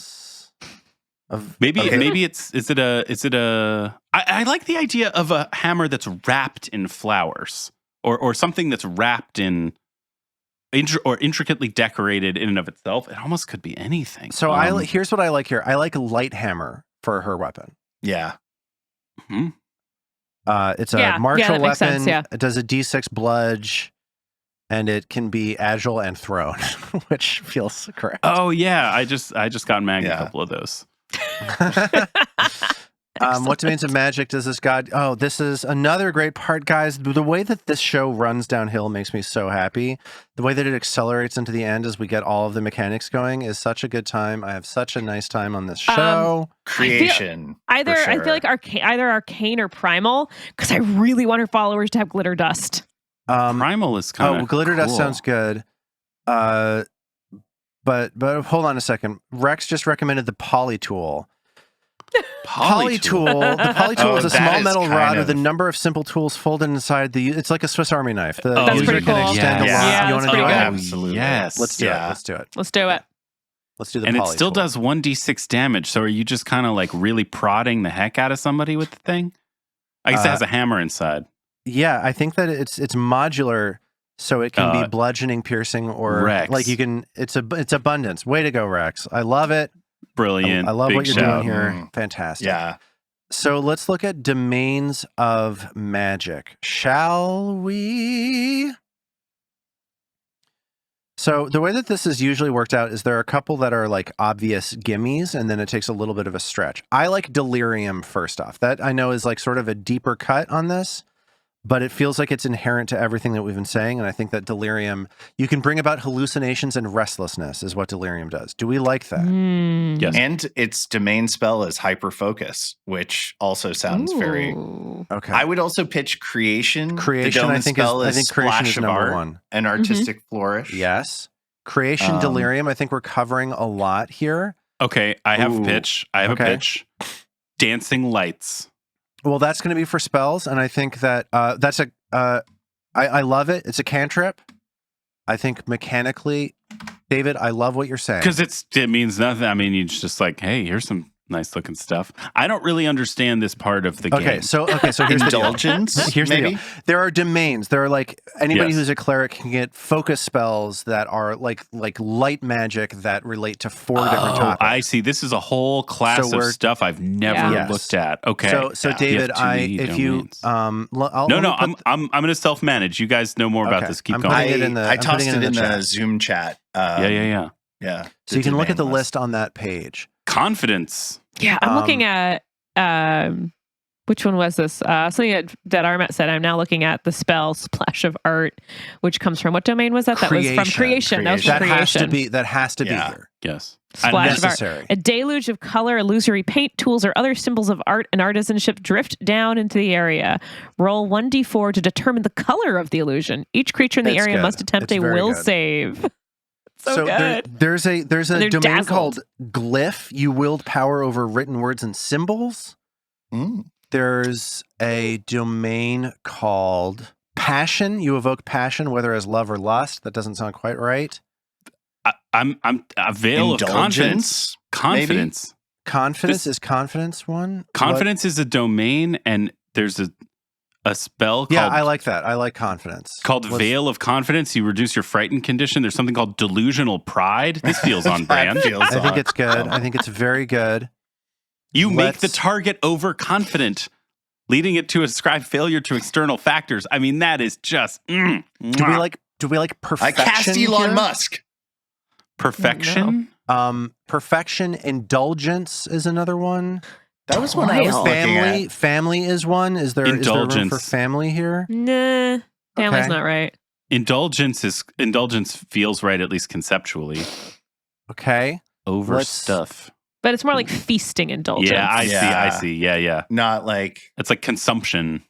Maybe is it a I like the idea of a hammer that's wrapped in flowers or something that's wrapped in or intricately decorated in and of itself. It almost could be anything. So here's what I like here. I like a light hammer for her weapon. Yeah. Mm-hmm. It's a martial weapon. Sense, yeah. It does a D6 bludge, and it can be agile and thrown, which feels correct. Oh yeah, I just got Maggie a couple of those. What domains of magic does this god? Oh, this is another great part, guys. The way that this show runs downhill makes me so happy. The way that it accelerates into the end as we get all of the mechanics going is such a good time. I have such a nice time on this show. Creation. I feel like either arcane or primal, because I really want her followers to have glitter dust. Primal is kind of glitter cool. dust sounds good. But hold on a second. Rex just recommended the poly tool. Poly tool. The poly tool is a small metal rod with a number of simple tools folded inside the. It's like a Swiss Army knife. The that's user pretty can cool. extend a lot. You want to do it? Absolutely. Yes. Let's do it. Let's do it. Let's do it. Let's do the and poly it still tool. does 1d6 damage. So are you just kind of like really prodding the heck out of somebody with the thing? I guess it has a hammer inside. Yeah, I think that it's modular, so it can be bludgeoning, piercing, or Rex. like you can. It's abundance. Way to go, Rex! I love it. Brilliant. I love Big what you're shout. doing here. Fantastic. Yeah. So let's look at domains of magic, shall we? So the way that this is usually worked out is there are a couple that are like obvious gimmies, and then it takes a little bit of a stretch. I like delirium first off. That I know is like sort of a deeper cut on this, but it feels like it's inherent to everything that we've been saying. And I think that delirium, you can bring about hallucinations and restlessness is what delirium does. Do we like that? Yes. And its domain spell is hyper focus, which also sounds very. Okay. I would also pitch creation. Creation, the I think spell creation splash is of number art, one. An artistic flourish. Yes. Creation, delirium. I think we're covering a lot here. Okay, I have a pitch. I have a Okay. pitch. Dancing lights. Well, that's going to be for spells, and I think that that's a. I love it. It's a cantrip. I think mechanically, David, I love what you're saying. Because it means nothing. I mean, it's just like, hey, here's some nice looking stuff. I don't really understand this part of the game. Okay, so here's the deal. Indulgence. Here's the maybe? deal. There are domains. There are like anybody Yes. who's a cleric can get focus spells that are like light magic that relate to 4 different topics. I see. This is a whole class So of we're- stuff I've never Yes. looked at. Okay. So You David, have too many if you domains. I'll I'm going to self manage. You guys know more about Okay. this. Keep I'm going. putting it in the- I I'm tossed putting it in the chat. Zoom chat. Yeah. Yeah. So you can look at the domain list on that page. Confidence. Yeah, I'm looking at which one was this? Something that Armet said. I'm now looking at the spell Splash of Art, which comes from what domain was that? That was from Creation. That was from That has Creation. to be. That has to be Yeah. here. Yes. Splash of Art. Necessary. A deluge of color, illusory paint, tools, or other symbols of art and artisanship drift down into the area. Roll 1d4 to determine the color of the illusion. Each creature in the It's area good. must attempt It's a very will good. save. So good. There's a They're domain dazzled. called Glyph. You wield power over written words and symbols. Mm. There's a domain called Passion. You evoke passion, whether as love or lust. That doesn't sound quite right. I'm a veil of confidence. Indulgence, maybe? Confidence. Confidence is confidence one. Confidence is a domain, and there's a spell Yeah, called, I like that. I like confidence. called Veil of Confidence. You reduce your frightened condition. There's something called delusional pride. This feels on brand. I think it's good. I think it's very good. You make the Let's- target overconfident, leading it to ascribe failure to external factors. I mean, that is just Do we like perfection? I cast Elon here? Musk. perfection. Perfection. Indulgence is another one. That was one I was looking Family. at. Family is one. Is there room for Indulgence. family here? Nah, family's Okay. not right. Indulgence feels right, at least conceptually. Okay. Over Let's- stuff. But it's more like feasting indulgence. Yeah, I Yeah. see. Yeah. Not like It's like consumption.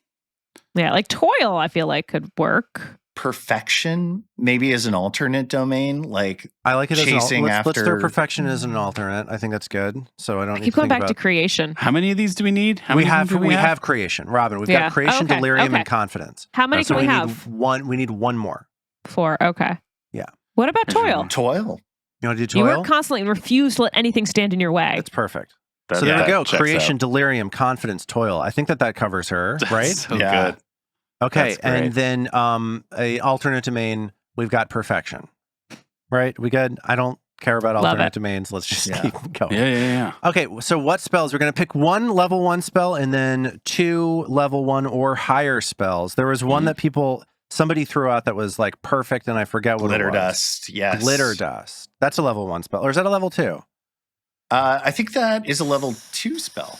Yeah, like toil, I feel like could work. perfection, maybe as an alternate domain. Like I like it as Chasing let's throw after- perfection as an alternate. I think that's good. So I don't I need keep to going think back to about. creation. How many of these do we need? How We many have do we have creation, Robin. We've Yeah. got creation, Okay, delirium, okay. and confidence. How many So can we we have? need one. We need one more. 4. Okay. Yeah. What about toil? toil. You want to do You toil? work constantly and refuse to let anything stand in your way. That's perfect. That- So there we that go. checks Creation, out. delirium, confidence, toil. I think that covers her, right? So Yeah. good. Okay, That's great. and then a alternate domain. We've got perfection, right? We good? I don't care about Love alternate it. domains. Let's just Yeah. keep going. Yeah. Okay, so what spells? We're going to pick one level 1 spell and then 2 level 1 or higher spells. There was one that somebody threw out that was like perfect, and I forget what Glitter it was. dust. Yes. Glitter dust. That's a level 1 spell, or is that a level 2? I think that is a level 2 spell.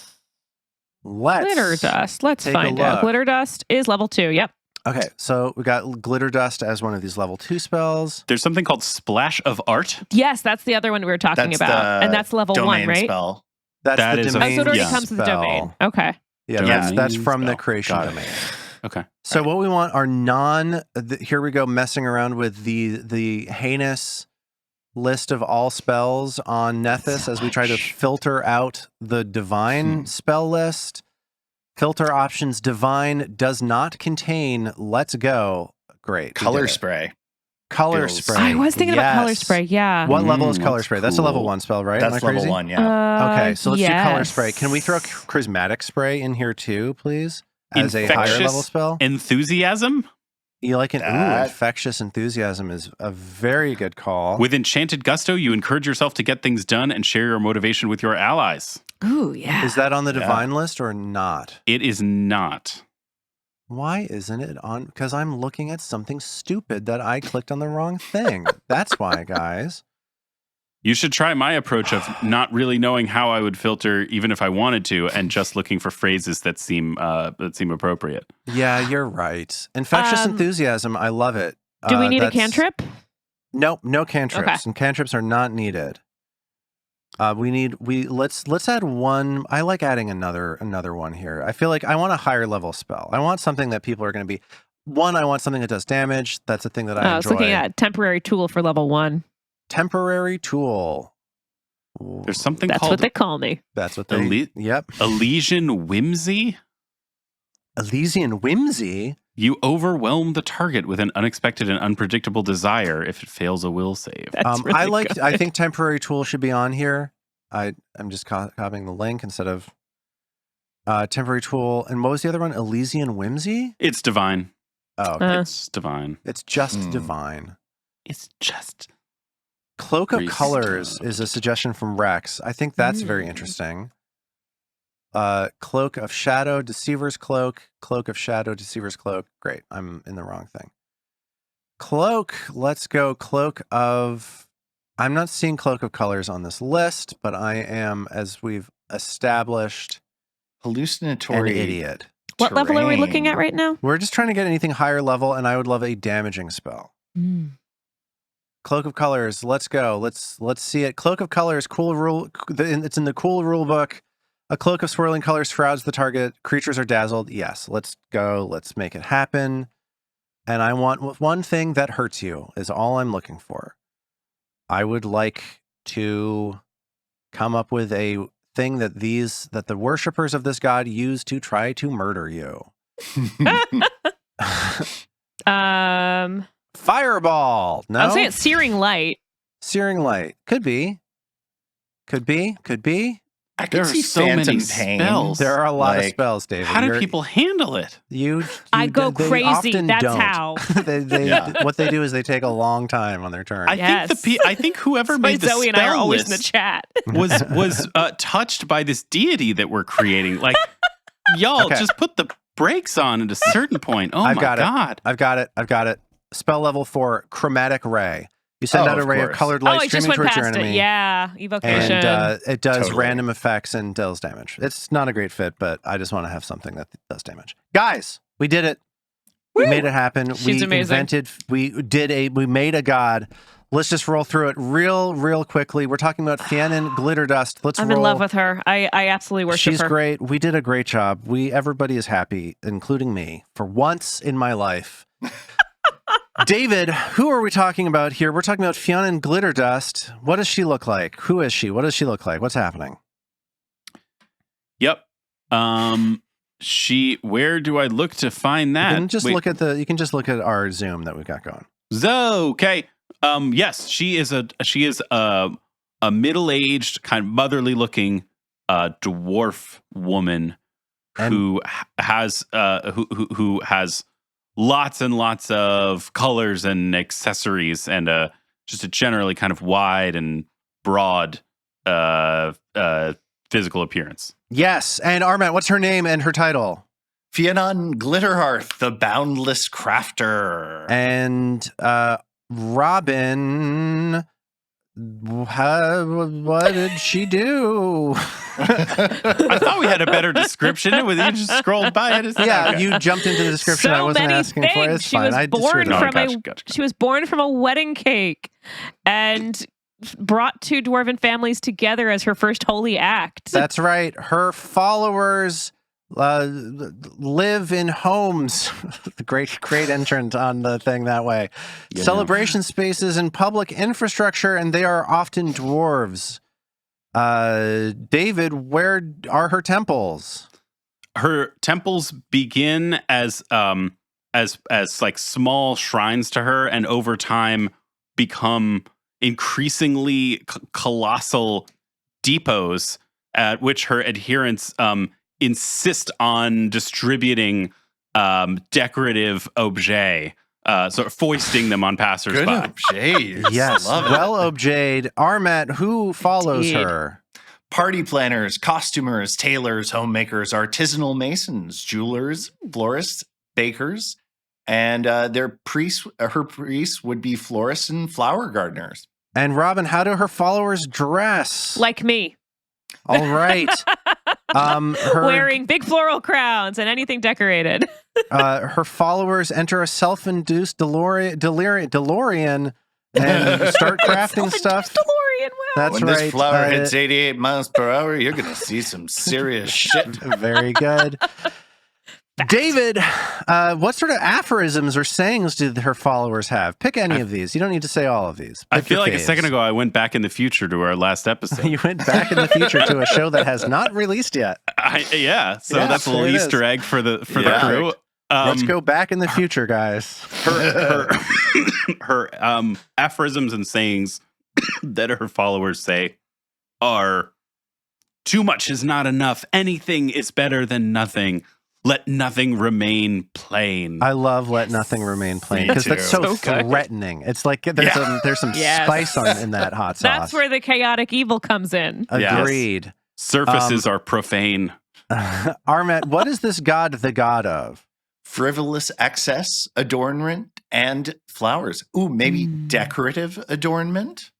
Glitter dust. Let's find out. Glitter dust is level 2. Yep. Okay, so we got glitter dust as one of these level 2 spells. There's something called Splash of Art. Yes, that's the other one we were talking about, and that's level 1, right? Spell. That's that the is domain. So it already spell. comes with the domain. Okay. Yeah, that's from spell. the creation domain. Okay. So what we want are here we go messing around with the heinous list of all spells on Nethys as we try to filter out the divine spell list. Filter options divine does not contain let's go. Great. Color spray. Color spray. I was thinking about color spray. Yeah. What level is color spray? Cool. That's a level 1 spell, right? That's level 1, yeah. Okay, so let's do color spray. Can we throw charismatic spray in here too, please? As a higher level spell? Enthusiasm? You like infectious enthusiasm is a very good call. With enchanted gusto, you encourage yourself to get things done and share your motivation with your allies. Ooh, yeah. Is that on the divine list or not? It is not. Why isn't it on? Because I'm looking at something stupid that I clicked on the wrong thing. That's why, guys. You should try my approach of not really knowing how I would filter, even if I wanted to, and just looking for phrases that seem appropriate. Yeah, you're right. Infectious enthusiasm, I love it. Do we need a cantrip? Nope, no cantrips, and cantrips are not needed. Let's add one. I like adding another one here. I feel like I want a higher level spell. I want something that people are going to be. One, I want something that does damage. That's a thing that I enjoy. I was looking at temporary tool for level 1. Temporary tool. There's something That's called... what they call me. That's what they... Yep. Elysian Whimsy? Elysian Whimsy? You overwhelm the target with an unexpected and unpredictable desire if it fails a will save. That's really good. I think temporary tool should be on here. I'm just copying the link instead of temporary tool. And what was the other one? Elysian Whimsy? It's divine. Oh, okay. It's divine. It's just divine. It's just... Cloak of Colors is a suggestion from Rex. I think that's very interesting. Cloak of Shadow, Deceiver's Cloak. Cloak of Shadow, Deceiver's Cloak. Great. I'm in the wrong thing. Cloak. Let's go. Cloak of... I'm not seeing Cloak of Colors on this list, but I am, as we've established, hallucinatory an idiot. What level are we looking at right now? We're just trying to get anything higher level, and I would love a damaging spell. Cloak of Colors, let's go. Let's see it. Cloak of Colors, cool rule. It's in the cool rule book. A cloak of swirling colors shrouds the target. Creatures are dazzled. Yes, let's go. Let's make it happen. And I want one thing that hurts you is all I'm looking for. I would like to come up with a thing that the worshippers of this god use to try to murder you. Fireball. No, I was saying Searing Light. Searing Light could be. I can see so many spells. There are a lot of spells, David. How do people handle it? I go crazy. That's how. What they do is they take a long time on their turn. I think whoever made the Zoe spell and I are always list in the chat. was touched by this deity that we're creating. Like, y'all just put the brakes on at a certain point. Oh my god! I've got it. Spell level 4, Chromatic Ray. You send out a ray of colored light streaming towards your enemy. Yeah, evocation. And it does random effects and deals damage. It's not a great fit, but I just want to have something that does damage. Guys, we did it. Woo! We made it happen. She's amazing. We made a god. Let's just roll through it real quickly. We're talking about Fionn Glitter Dust. I'm in love with her. I absolutely worship her. She's great. We did a great job. Everybody is happy, including me, for once in my life. David, who are we talking about here? We're talking about Fionn Glitter Dust. What does she look like? Who is she? What does she look like? What's happening? Yep. Where do I look to find that? You can just look at our Zoom that we've got going. Okay. Yes, she is a middle-aged, kind of motherly looking dwarf woman who has lots and lots of colors and accessories and just a generally kind of wide and broad physical appearance. Yes. And Armat, what's her name and her title? Fionn Glitterhearth, the Boundless Crafter. And Robin, what did she do? I thought we had a better description. You just scrolled by it. Yeah, okay. you jumped into the description. I wasn't asking for it. It's fine. She was born from a wedding cake and brought two dwarven families together as her first holy act. That's right. Her followers live in homes. great entrant on the thing that way. Yeah. Celebration spaces and public infrastructure, and they are often dwarves. David, where are her temples? Her temples begin as like small shrines to her, and over time become increasingly colossal depots at which her adherents insist on distributing decorative objets, sort of foisting them on passersby. Good objets. Yes, well objets. Armat, who follows her? Party planners, costumers, tailors, homemakers, artisanal masons, jewelers, florists, bakers, and her priests would be florists and flower gardeners. And Robin, how do her followers dress? Like me. All right. Wearing big floral crowns and anything decorated. Her followers enter a self-induced DeLorean and start crafting stuff. DeLorean, wow. That's when right. This flower hits 88 miles per hour, you're going to see some serious shit. Very good. David, what sort of aphorisms or sayings do her followers have? Pick any of these. You don't need to say all of these. I feel like a second ago I went back in the future to our last episode. You went back in the future to a show that has not released yet. So that's a little Easter egg for the crew. Let's go back in the future, guys. Her aphorisms and sayings that her followers say are: too much is not enough. Anything is better than nothing. Let nothing remain plain. I love let nothing remain plain because that's so threatening. It's like there's some spice in that hot sauce. That's where the chaotic evil comes in. Agreed. Yes. Surfaces are profane. Armat, what is this god the god of? Frivolous excess, adornment, and flowers. Ooh, maybe decorative adornment?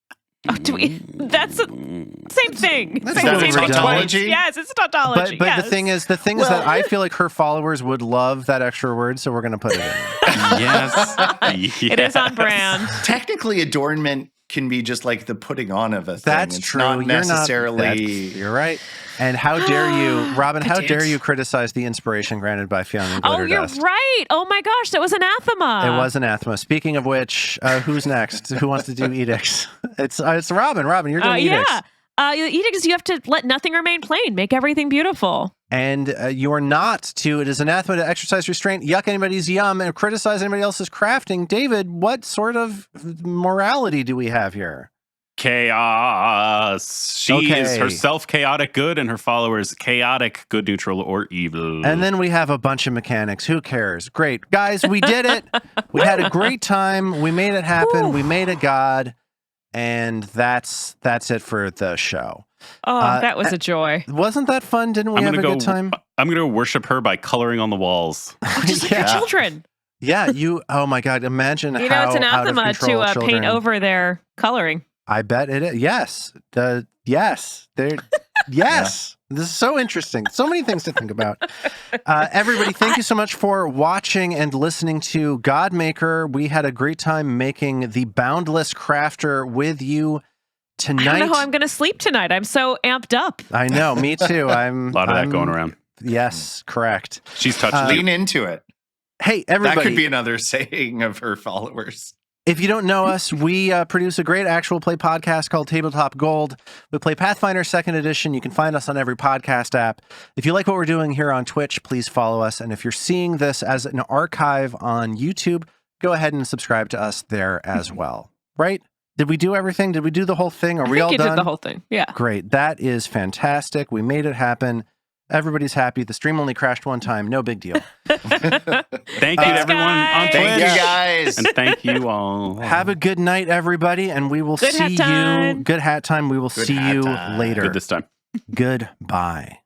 Oh, that's the same thing. That's same tautology? Yes, it's tautology. But yes. the thing is that I feel like her followers would love that extra word, so we're going to put it in. Yes. It is on brand. Technically, adornment can be just like the putting on of a thing. That's it's true. Not necessarily. You're right. And how dare you, Robin, how dare you criticize the inspiration granted by Fiona and Glitter Dust? You're right. Oh my gosh, that was anathema. It was anathema. Speaking of which, who's next? Who wants to do edicts? It's Robin. Robin, you're doing edicts. The edicts, you have to let nothing remain plain. Make everything beautiful. And you are not to, it is anathema to exercise restraint, yuck anybody's yum, and criticize anybody else's crafting. David, what sort of morality do we have here? Chaos. She is herself chaotic good and her followers chaotic good, neutral, or evil. And then we have a bunch of mechanics. Who cares? Great. Guys, we did it. We had a great time. We made it happen. We made a god. And that's it for the show. Oh, that was a joy. Wasn't that fun? Didn't we have a good time? I'm going to worship her by coloring on the walls. Just like your children. Yeah, oh my God, imagine how it's anathema to paint over their coloring. I bet it is. Yes. Yes. Yes. This is so interesting. So many things to think about. Everybody, thank you so much for watching and listening to GODMAKER. We had a great time making the Boundless Crafter with you tonight. I don't know how I'm going to sleep tonight. I'm so amped up. I know. Me too. A lot of that going around. Yes, correct. She's touching Lean into it. Hey, everybody. That could be another saying of her followers. If you don't know us, we produce a great actual play podcast called Tabletop Gold. We play Pathfinder Second Edition. You can find us on every podcast app. If you like what we're doing here on Twitch, please follow us. And if you're seeing this as an archive on YouTube, go ahead and subscribe to us there as well. Right? Did we do everything? Did we do the whole thing? Are we all done? I think you did the whole thing. Yeah. Great. That is fantastic. We made it happen. Everybody's happy. The stream only crashed one time. No big deal. Thank you to everyone on Twitch. Thank you guys. And thank you all. Have a good night, everybody. And we will see you. Good hat time. We will see you later. Good this time. Goodbye.